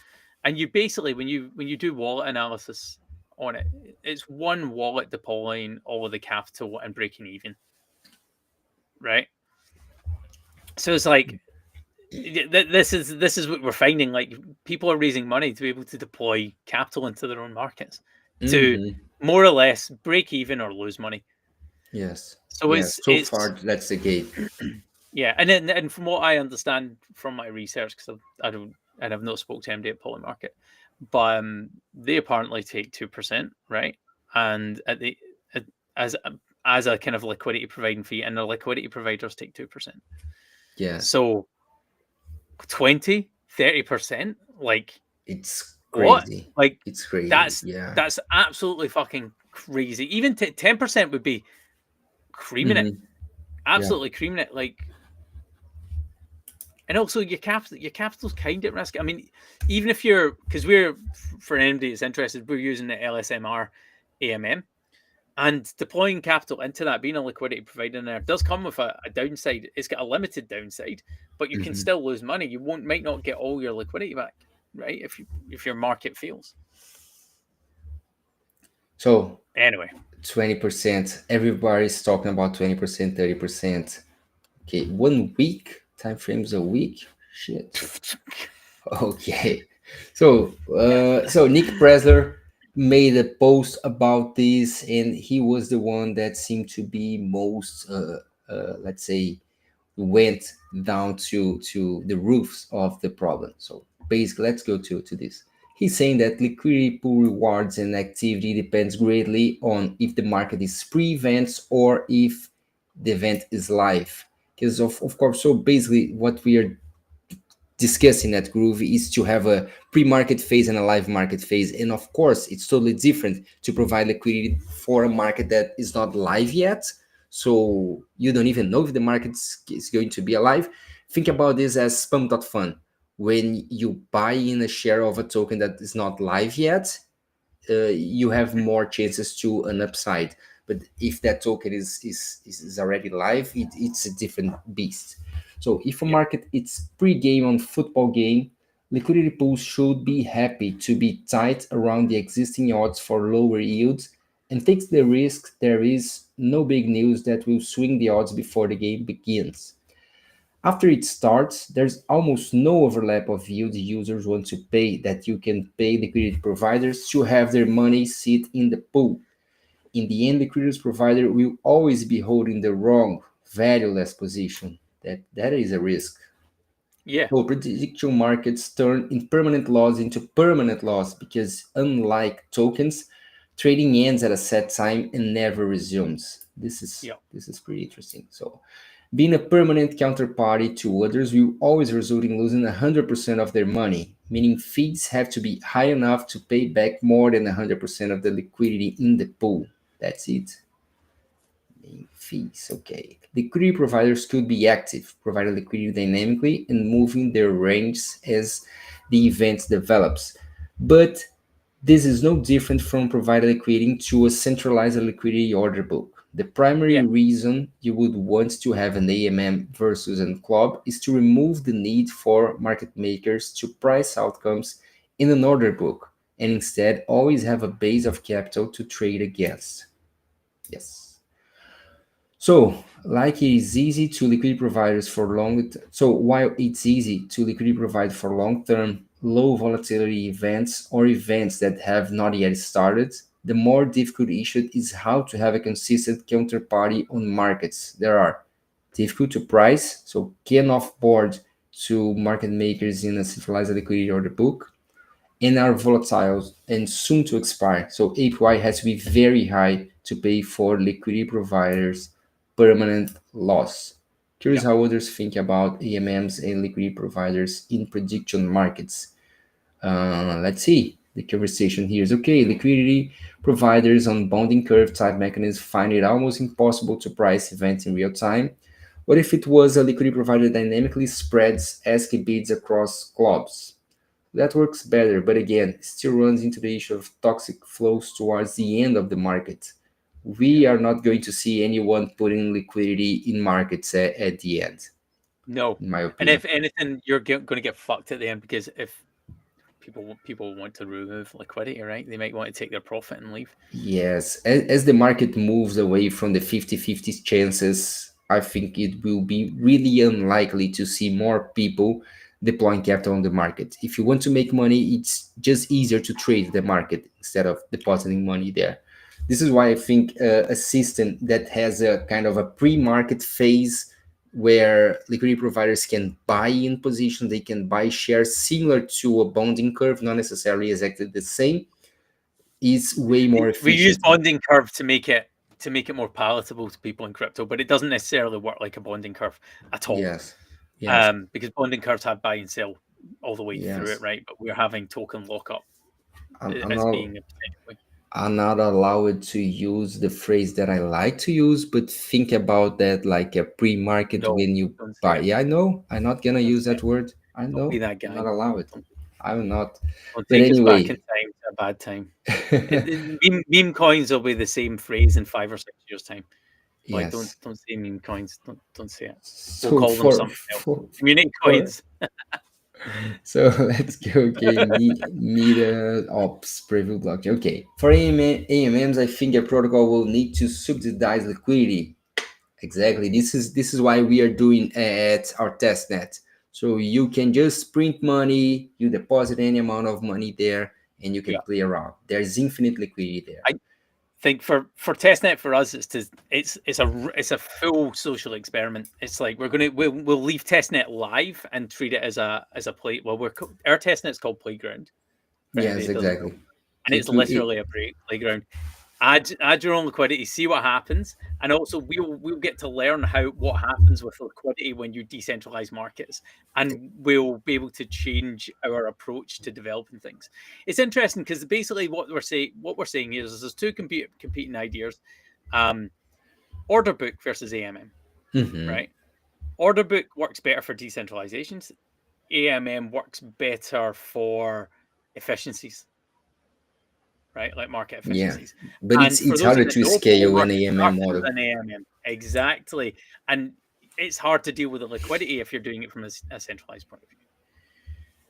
and you basically when you do wallet analysis on it, it's one wallet deploying all of the capital and breaking even, right? So it's like this is what we're finding. Like people are raising money to be able to deploy capital into their own markets to Hmm. more or less break even or lose money. Yes. So Yes. So it's far, that's the gate. yeah, and then and from what I understand from my research, because I don't and I've not spoke to MD at Polymarket, but they apparently take 2%, right? And at the at, as as a kind of liquidity providing fee, and the liquidity providers take 2%. Yes. So 20, 30%, like It's what? crazy. Like It's crazy. that's Yeah. that's absolutely fucking crazy. Even 10% would be creaming it, Hmm. Yeah. absolutely creaming it. Like and also your capital's kind of at risk. I mean, even if you're because we're for anybody that's interested, we're using the LSMR AMM and deploying capital into that, being a liquidity provider in there does come with a downside. It's got a limited downside, but you can Hmm. still lose money. You won't might not get all your liquidity back, right? If your market fails. So Anyway. 20%. Everybody's talking about 20%, 30%. Okay, 1 week time frames a week. Shit. Okay. So Nick Presler made a post about this, and he was the one that seemed to be most, let's say, went down to the roofs of the problem. So basically, let's go to this. He's saying that liquidity pool rewards and activity depends greatly on if the market is pre-events or if the event is live. Because of course, so basically what we are discussed in that groove is to have a pre-market phase and a live market phase. And of course, it's totally different to provide liquidity for a market that is not live yet. So you don't even know if the market is going to be alive. Think about this as pump.fun. When you buy in a share of a token that is not live yet, you have more chances to an upside. But if that token is already live, it's a different beast. So if a Yeah. market it's pre-game on football game, liquidity pools should be happy to be tight around the existing odds for lower yields and takes the risk there is no big news that will swing the odds before the game begins. After it starts, there's almost no overlap of yield users want to pay that you can pay liquidity providers to have their money sit in the pool. In the end, the liquidity provider will always be holding the wrong, valueless position. That is a risk. Yeah. So prediction markets turn impermanent loss into permanent loss because unlike tokens, trading ends at a set time and never resumes. Yeah. This is pretty interesting. So being a permanent counterparty to others will always result in losing 100% of their money, meaning fees have to be high enough to pay back more than 100% of the liquidity in the pool. That's it. Fees, okay. Liquidity providers could be active, providing liquidity dynamically and moving their ranges as the event develops. But this is no different from providing liquidity to a centralized liquidity order book. The primary Yeah. reason you would want to have an AMM versus a club is to remove the need for market makers to price outcomes in an order book and instead always have a base of capital to trade against. Yes. So, like it is easy to liquidity providers for so while it's easy to liquidity provide for long-term, low volatility events or events that have not yet started, the more difficult issue is how to have a consistent counterparty on markets. There are difficult to price, so can offboard to market makers in a centralized liquidity order book, and are volatile and soon to expire. So APY has to be very high to pay for liquidity providers permanent loss. Curious Yeah. how others think about AMMs and liquidity providers in prediction markets. Let's see. The conversation here is okay. Liquidity providers on bonding curve type mechanisms find it almost impossible to price events in real time. What if it was a liquidity provider dynamically spreads ASCII bids across clubs? That works better, but again, still runs into the issue of toxic flows towards the end of the market. We Yeah. are not going to see anyone putting liquidity in markets at the end, No. in my And opinion. if anything, you're going to get fucked at the end because if people want to remove liquidity, right? They might want to take their profit and leave. Yes, as the market moves away from the 50-50 chances, I think it will be really unlikely to see more people deploying capital on the market. If you want to make money, it's just easier to trade the market instead of depositing money there. This is why I think a system that has a kind of a pre-market phase where liquidity providers can buy in position, they can buy shares similar to a bonding curve, not necessarily exactly the same, is way more We use efficient. bonding curve to make it more palatable to people in crypto, but it doesn't necessarily work like a bonding curve at all. Yes, yes, Because bonding curves have buy and sell all the way through it, yes. right? But we're having token lockup I'm as not, being a potential way. I'm not allowed to use the phrase that I like to use, but think about that like a pre-market No, when you don't say buy. it. Yeah, I know. I'm not gonna Don't use say that it. word. I Don't be know. that I'm guy. not allowed. Don't, I'm not. don't But take us back in anyway, time to a bad time. Meme coins will be the same phrase in 5 or 6 years' time. Like, yes. don't say meme coins. Don't say it. We'll So call them something else. Community for coins. so let's go. Okay, meter ops preview blockchain. Okay, for AMMs, I think a protocol will need to subsidize liquidity. Exactly. This is why we are doing at our testnet. So you can just print money, you deposit any amount of money there, and you can Yeah. play around. There's infinite liquidity there. I think for testnet for us it's a full social experiment. It's like we'll leave testnet live and treat it as a play. Well, our testnet's called Playground for anybody Yes, that doesn't know, exactly. and it's It will. literally a playground. add your own liquidity, see what happens, and also we'll get to learn what happens with liquidity when you decentralize markets, and we'll be able to change our approach to developing things. It's interesting because basically what we're saying here is there's two competing ideas: order book versus AMM, Hmm. right? Order book works better for decentralizations. AMM works better for efficiencies, right? Like market Yeah, efficiencies. but And for it's those of harder you that to know, scale an Polymarket AMM started as model. an AMM. Exactly. And it's hard to deal with the liquidity if you're doing it from a centralized point of view.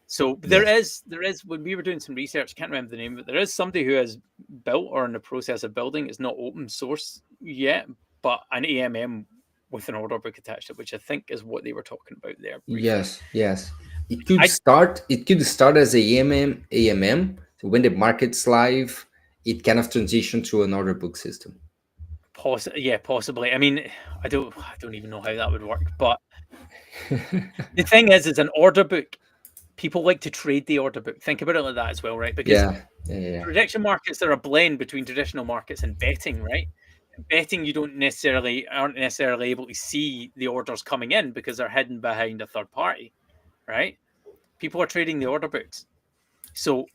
So Yes. there is when we were doing some research, can't remember the name, but there is somebody who has built or in the process of building. It's not open source yet, but an AMM with an order book attached to it, which I think is what they were talking about there briefly. Yes, yes. It could I start. It could start as a AMM. So when the market's live, it kind of transition to an order book system. Yeah, possibly. I mean, I don't even know how that would work. But the thing is an order book. People like to trade the order book. Think about it like that as well, right? Because Yeah, yeah, yeah, prediction markets are a blend between traditional markets and betting, right? Betting, you aren't necessarily able to see the orders coming in because they're hidden behind a third party, right? People are trading the order books. So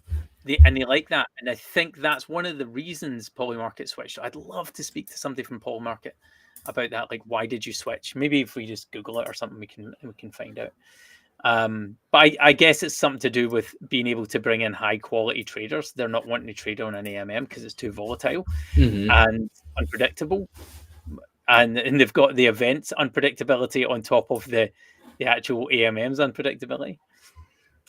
they like that. And I think that's one of the reasons Polymarket switched. I'd love to speak to somebody from Polymarket about that. Like, why did you switch? Maybe if we just Google it or something, we can find out. But I guess it's something to do with being able to bring in high quality traders. They're not wanting to trade on an AMM because it's too volatile hmm and unpredictable. And they've got the events unpredictability on top of the actual AMM's unpredictability.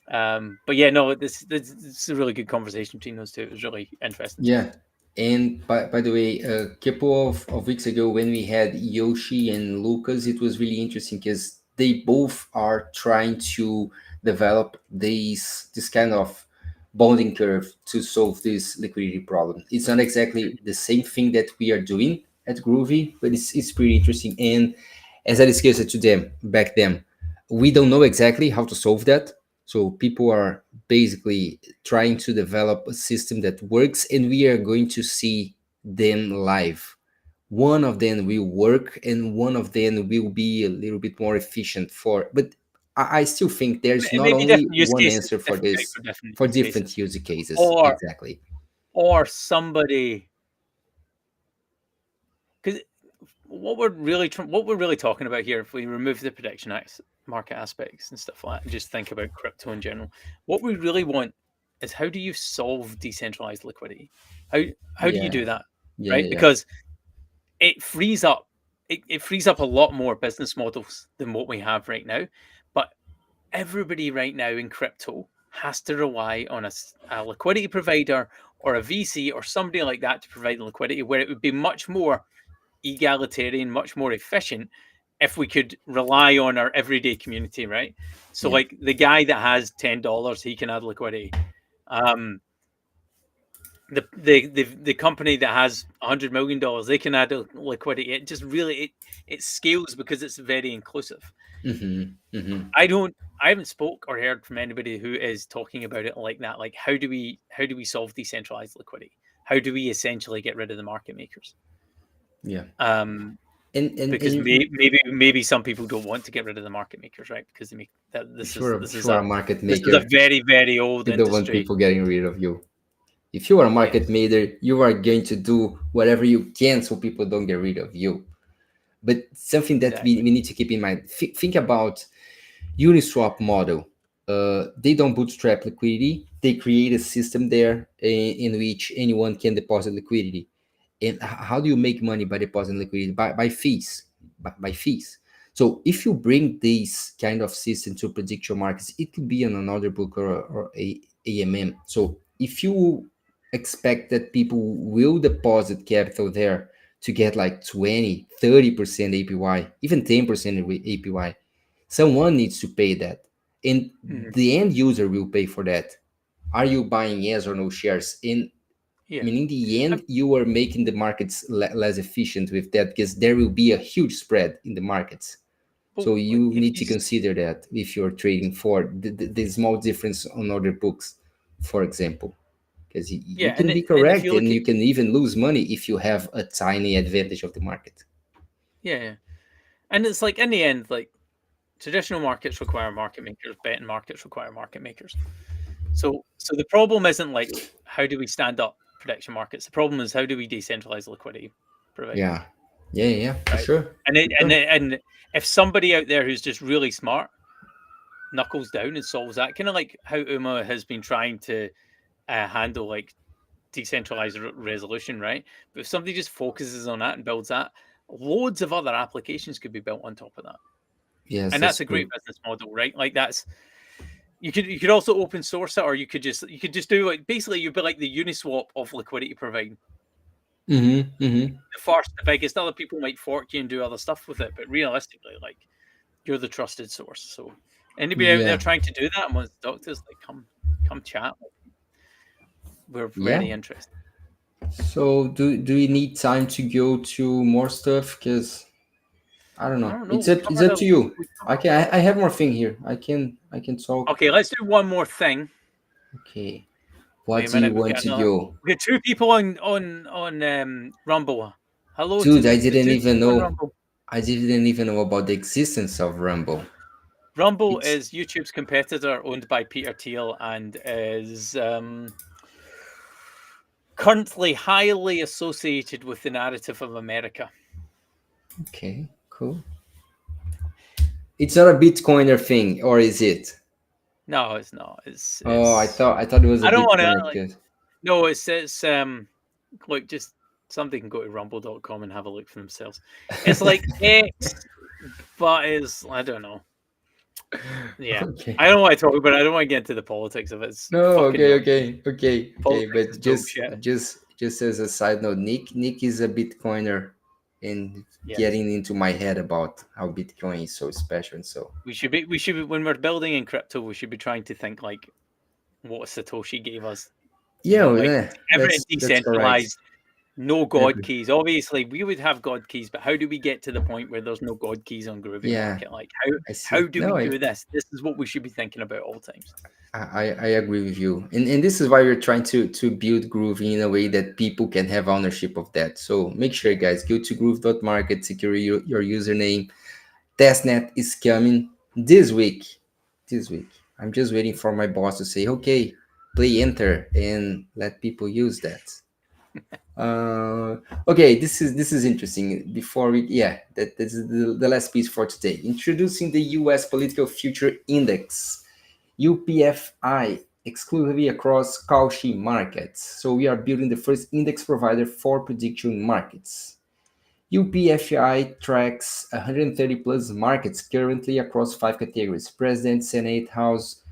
But yeah, no, this is a really good conversation between those two. It was really interesting. yeah. And by the way, a couple of weeks ago when we had Yoshi and Lucas, it was really interesting because they both are trying to develop this kind of bonding curve to solve this liquidity problem. It's not exactly the same thing that we are doing at Groovy, but it's pretty interesting. And as I discussed it to them back then, we don't know exactly how to solve that. So people are basically trying to develop a system that works, and we are going to see them live. One of them will work, and one of them will be a little bit more efficient for. But I still think there's It not may be only different use one cases, answer for different right this for different for use different cases, use cases. or Exactly. somebody because what we're really talking about here, if we remove the market aspects and stuff like that, and just think about crypto in general, what we really want is how do you solve decentralized liquidity? How do you Yeah. do that, Yeah. right? Yeah. Because it frees up it frees up a lot more business models than what we have right now. But everybody right now in crypto has to rely on a liquidity provider or a VC or somebody like that to provide the liquidity, where it would be much more egalitarian, much more efficient if we could rely on our everyday community, right? So, Yeah. like the guy that has $10, he can add liquidity. Um, the company that has $100 million, they can add liquidity. It just really it scales because it's very inclusive. Hmm. Hmm. I haven't spoke or heard from anybody who is talking about it like that. Like how do we solve decentralized liquidity? How do we essentially get rid of the market makers? Yeah. Um, because And maybe some people don't want to get rid of the market makers, right? Because they make that if you are a market this is a maker, very old you don't want industry. people getting rid of you. If you are a market Yes, maker, you are going to do whatever you can so people don't get rid of you. But something that exactly. we need to keep in mind, think about Uniswap model. They don't bootstrap liquidity. They create a system there in which anyone can deposit liquidity. And how do you make money by depositing liquidity? By fees, by fees. So if you bring this kind of system to prediction markets, it could be on another book or a AMM. So if you expect that people will deposit capital there to get like 20, 30% APY, even 10% APY, someone needs to pay that. And Mhm. the end user will pay for that. Are you buying yes or no shares? I Yeah. mean, in the Um, end, you are making the markets less efficient with that because there will be a huge spread in the markets. but So you if need you to consider that if you're trading for the small difference on other books, for example. because you Yeah, can be and if correct you and look at you can even lose money if you have a tiny advantage of the market. yeah, and it's like in the end, like traditional markets require market makers, betting markets require market makers. So the problem isn't like how do we stand up prediction markets? The problem is how do we decentralize liquidity providing, Yeah, yeah, for right? sure. And For sure. and if somebody out there who's just really smart knuckles down and solves that, kind of like how Uma has been trying to handle like decentralized resolution, right? But if somebody just focuses on that and builds that, loads of other applications could be built on top of that, Yes, and that's that's a great true. business model, right? Like that's you could also open source it, or you could just do like basically you'd be like the Uniswap of liquidity providing. Mm-hmm. The first, the biggest. Other people might fork you and do other stuff with it, but realistically, like you're the trusted source. So anybody out there Yeah, trying to do that and wants doctors, like come chat. We're yeah. very interested. So do we need time to go to more stuff? Because I don't I know. don't know. It's We up. It's covered up a. to you. We I covered can. I have more thing here. I can talk. Okay, let's do one more thing. Okay. Wait What a do you minute, we've want got to another. go? We got two people on Rumble. Hello to Dude, I the didn't two even people on know. Rumble. I didn't even know about the existence of Rumble. Rumble It's is YouTube's competitor, owned by Peter Thiel, and is currently highly associated with the narrative of America. okay. Cool. It's not a Bitcoiner thing, or is it? No, it's not. It's Oh, I it's. thought I thought it was a I don't want to Bitcoiner. like. Cause No, it's. Look, just somebody can go to rumble.com and have a look for themselves. It's like X, but is I don't know. Yeah, okay. I don't want to talk about it. I don't want to get into the politics of it. It's No, fucking okay, nonsense. okay, okay, okay. Politics is But bullshit. just as a side note, Nick is a Bitcoiner and Yes, getting into my head about how Bitcoin is so special and so. we should be when we're building in crypto. We should be trying to think like what Satoshi gave us. Yeah, Like yeah, everything that's correct. decentralized, no I god agree. keys. Obviously, we would have god keys, but how do we get to the point where there's no god keys on Groovy Yeah, Market? Like I how see. do No, we I, do this? This is what we should be thinking about all times. I agree with you, and this is why we're trying to build Groovy in a way that people can have ownership of that. So make sure, guys, go to groove.market, secure your username. Testnet is coming this week. This week, I'm just waiting for my boss to say, "Okay, play enter and let people use that." Okay, this is interesting. Before we, yeah, that's the last piece for today. Introducing the U.S. Political Future Index. UPFI exclusively across Cauchy markets. So we are building the first index provider for prediction markets. UPFI tracks 130 plus markets currently across five categories: President, Senate, House,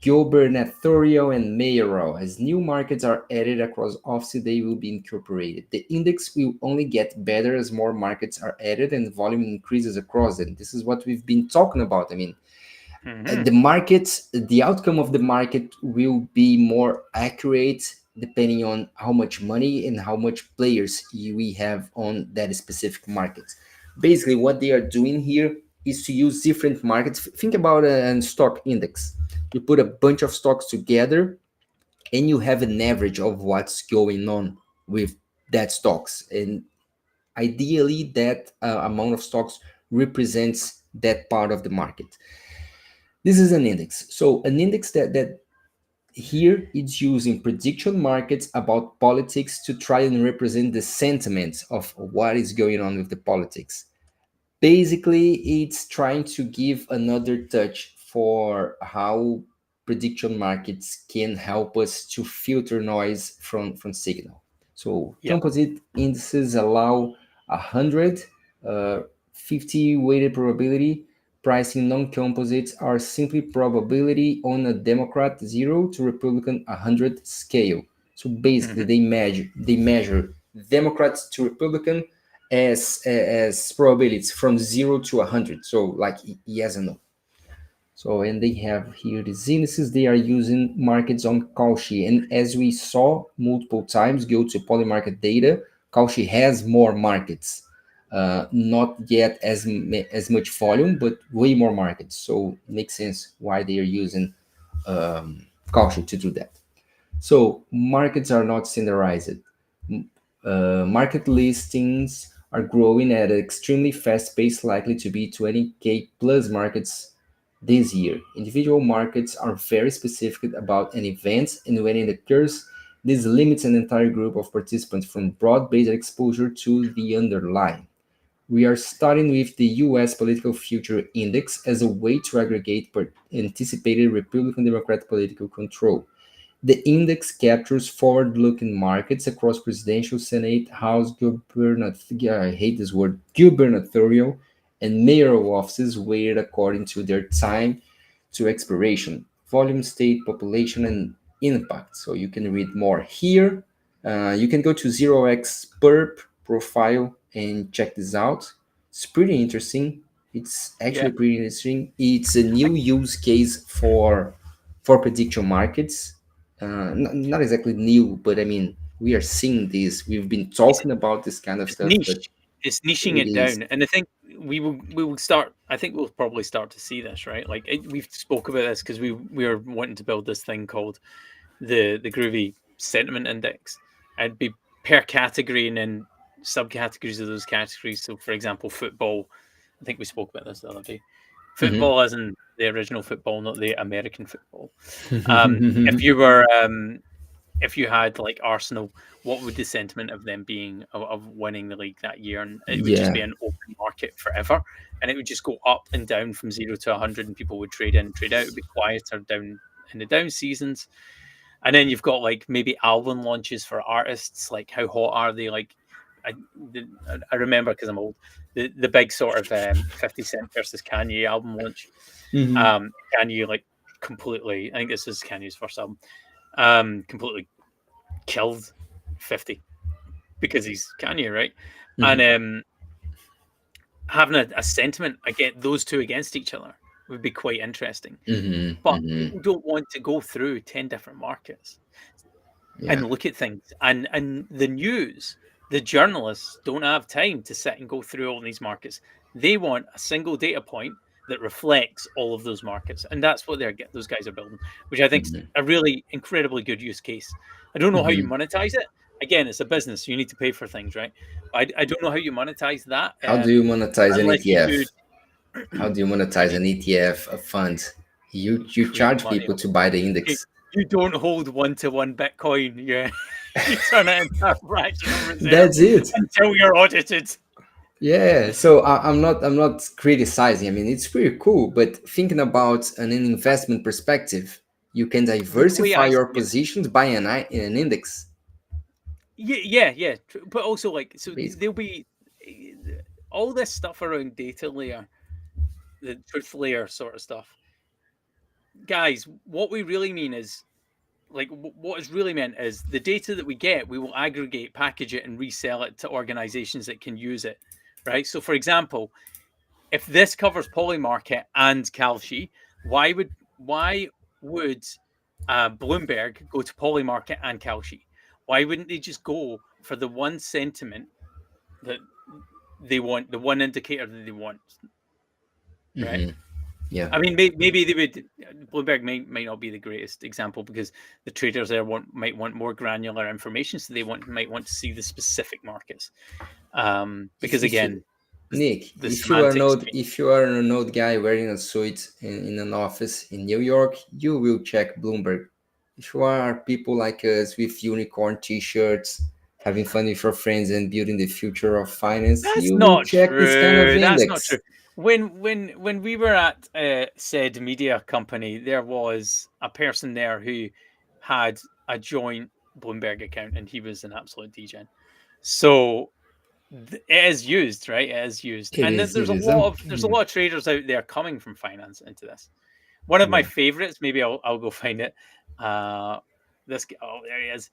gubernatorial, and mayoral. As new markets are added across offices, they will be incorporated. The index will only get better as more markets are added and volume increases across them. This is what we've been talking about. I mean, Hmm. the market, the outcome of the market will be more accurate depending on how much money and how much players we have on that specific market. Basically, what they are doing here is to use different markets. Think about a stock index. You put a bunch of stocks together and you have an average of what's going on with that stocks, and ideally that amount of stocks represents that part of the market. This is an index. So an index that here it's using prediction markets about politics to try and represent the sentiments of what is going on with the politics. Basically, it's trying to give another touch for how prediction markets can help us to filter noise from signal. So Yep. composite indices allow 100, 50 weighted probability. Pricing non-composites are simply probability on a Democrat 0 to Republican 100 scale. So basically, Hmm. they measure Democrats to Republican as probabilities from 0 to 100, so like yes and no. So and they have here the indices. They are using markets on Cauchy, and as we saw multiple times, go to Polymarket data. Cauchy has more markets, not yet as much volume, but way more markets. So it makes sense why they are using Cauchy to do that. So markets are not standardized. Market listings are growing at an extremely fast pace, likely to be 20k plus markets this year. Individual markets are very specific about an event, and when it occurs, this limits an entire group of participants from broad-based exposure to the underlying. We are starting with the US Political Future Index as a way to aggregate anticipated Republican Democratic political control. The index captures forward-looking markets across presidential, Senate, House, I hate this word, gubernatorial, and mayoral offices weighted according to their time to expiration, volume, state, population, and impact. So you can read more here. You can go to 0x perp profile and check this out. It's pretty interesting. It's Yeah. actually pretty interesting. It's a new use case for prediction markets. Not exactly new, but I mean, we are seeing this. We've been It's, talking about this kind of it's stuff, but niche. It's niching it it is. down, and I think we will start. I think we'll probably start to see this, right? Like we've spoke about this because we are wanting to build this thing called the Groovy Sentiment Index. It'd be per category and then subcategories of those categories. So, for example, football. I think we spoke about this the other day. Mhm. Football, as in the original football, not the American football. If you were if you had like Arsenal, what would the sentiment of them being of winning the league that year? And it would just Yeah. be an open market forever, and it would just go up and down from 0 to 100, and people would trade in and trade out. It would be quieter down in the down seasons, and then you've got like maybe album launches for artists. Like how hot are they? Like I, I remember because I'm old. The big sort of 50 Cent versus Kanye album launch. Mhm. Kanye like completely. I think this is Kanye's first album. Completely killed 50 because he's Kanye, right? And Mhm. having a sentiment against those two against each other would be quite interesting. Mhm. But Mhm. people don't want to go through 10 different markets Yeah. and look at things. And the news, the journalists don't have time to sit and go through all these markets. They want a single data point that reflects all of those markets, and that's what those guys are building, which I think is Mhm. a really incredibly good use case. I don't know how you Mhm. monetize it. Again, it's a business; you need to pay for things, right? I don't know how you monetize that How do you monetize an unless you do. ETF? How do you monetize an ETF, a fund? You Create charge money. people to buy the You, index. you don't hold 1-to-1 Bitcoin. Yeah, you turn it into a fractional reserve That's it. until you're audited. Yeah. So I'm not criticizing. I mean, it's pretty cool, but thinking about an investment perspective, you can The way diversify I your see it, positions by an index, yeah. But also, like, so basically. there'll be all this stuff around data layer, the truth layer sort of stuff. Guys, what we really mean is like what is really meant is the data that we get, we will aggregate, package it, and resell it to organizations that can use it. Right. So, for example, if this covers Polymarket and Kalshi, why would Bloomberg go to Polymarket and Kalshi? Why wouldn't they just go for the one sentiment that they want, the one indicator that they want, right? Hmm. Yeah. I mean, maybe they would. Bloomberg might not be the greatest example because the traders there might want more granular information, so they might want to see the specific markets. If Because if you, again, Nick, the semantics change. if you are an old guy wearing a suit in an office in New York, you will check Bloomberg. If you are people like us with unicorn T-shirts, having fun with your friends and building the future of finance, That's you will not check this kind of true. That's not true. index. When we were at said media company, there was a person there who had a joint Bloomberg account, and he was an absolute degen. So it is used, right? It is used, It and is. there's It a is. lot of traders out there coming from finance into this. One of my Yeah. favorites, maybe I'll go find it. Uh, oh, there he is.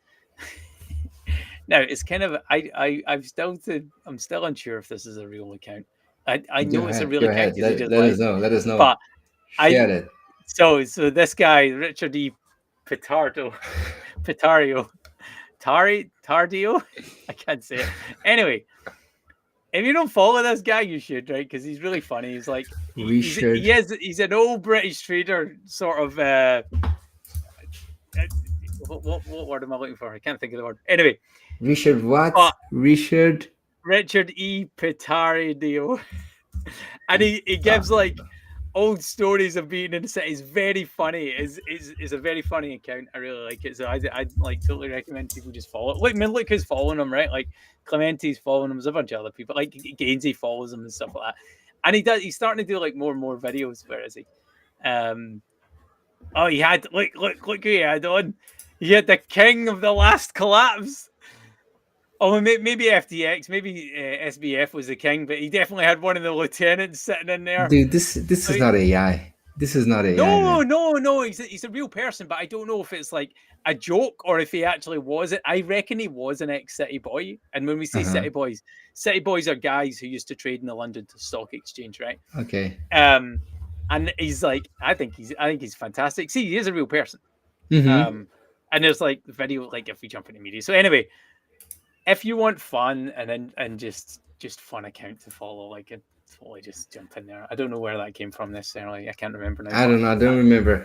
Now it's kind of I'm still unsure if this is a real account. I Go know it's a ahead. real Go account ahead. because he just Let like, us know. Let us know. but I Share it. so this guy Richard E. Pitardo Pitario Tardio I can't say it anyway. If you don't follow this guy, you should, right? Because he's really funny. He's like We should. he's an old British trader, sort of what word am I looking for? I can't think of the word. Anyway, Richard what? but Richard. Richard E. Pitario, and he Ah, gives like old stories of being in the city. It's very funny. Is a very funny account. I really like it. So I like totally recommend people just follow it. Look, I mean, look who's following him, right? Like Clementi's following him. There's a bunch of other people. Like Gainsey follows him and stuff like that. And he's starting to do like more and more videos. Where is he? Oh, he had look who he had on. He had the king of the last collapse. Oh, maybe FTX, maybe SBF was the king, but he definitely had one of the lieutenants sitting in there. dude, this So is not AI. This is not AI, no, man. no, he's a real person, but I don't know if it's like a joke or if he actually was it. I reckon he was an ex-City boy. And when we say Uh-huh. City boys are guys who used to trade in the London Stock Exchange, right? Okay. And he's like, I think he's fantastic. See, he is a real person. Mm-hmm. And there's like the video, like if we jump into media. So anyway, if you want fun and just fun account to follow, like it totally just jump in there. I don't know where that came from necessarily. I can't remember now. I don't know. I don't remember.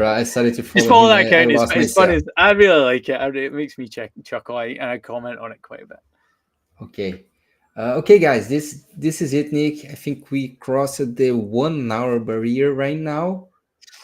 I started to Just follow follow him. that I account. lost It's fun. myself. I really like it. It makes me chuckle. And I comment on it quite a bit. Okay. Okay, guys. This is it, Nick. I think we crossed the 1 hour barrier right now.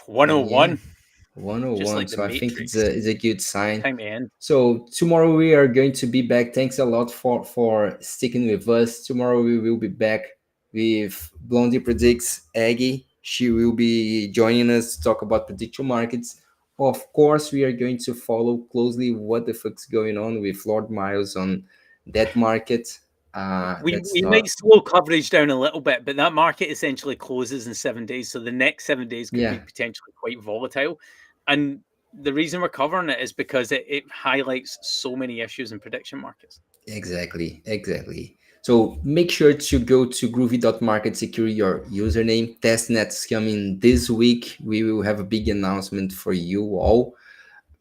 And yeah, 101, just 101. like the So I think Matrix. it's a good sign. Time to end. So tomorrow we are going to be back. Thanks a lot for sticking with us. Tomorrow we will be back with Blondie Predicts Aggie. She will be joining us to talk about prediction markets. Of course, we are going to follow closely what the fuck's going on with Lord Miles on that market. That's We might not, slow coverage down a little bit, but that market essentially closes in 7 days. So the next 7 days could be yeah, potentially quite volatile. And the reason we're covering it is because it highlights so many issues in prediction markets. exactly. So make sure to go to groovy.market, secure your username. Testnet's coming this week. We will have a big announcement for you all.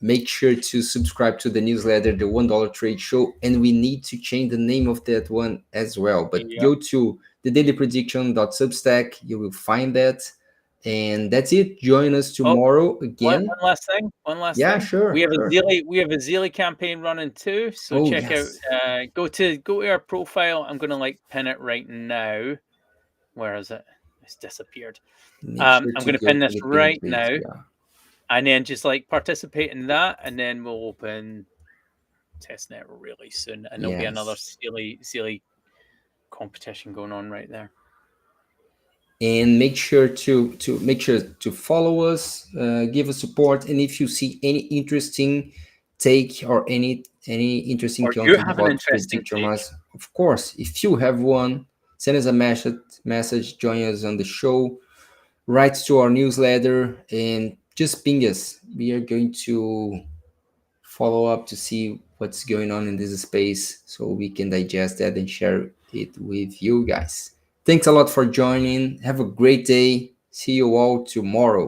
Make sure to subscribe to the newsletter, the $1 Trade Show, and we need to change the name of that one as well. But Yeah. go to the dailyprediction.substack, you will find that. And that's it. Join us Oh, tomorrow one again. last thing. One last Yeah, thing. sure, sure. We have a Zealy campaign running too. So Oh, check out. yes. Go to our profile. I'm gonna like pin it right now. Where is it? It's disappeared. Make sure I'm to gonna go pin to this the pin right tweet. now, Yeah. and then just like participate in that, and then we'll open testnet really soon, and there'll be another Yes. silly competition going on right there. And make sure to follow us, give us support, and if you see any interesting take or any interesting Or you content have an about interesting prediction take. markets, of course, if you have one, send us a message, join us on the show, write to our newsletter, and just ping us. We are going to follow up to see what's going on in this space so we can digest that and share it with you guys. Thanks a lot for joining. Have a great day. See you all tomorrow.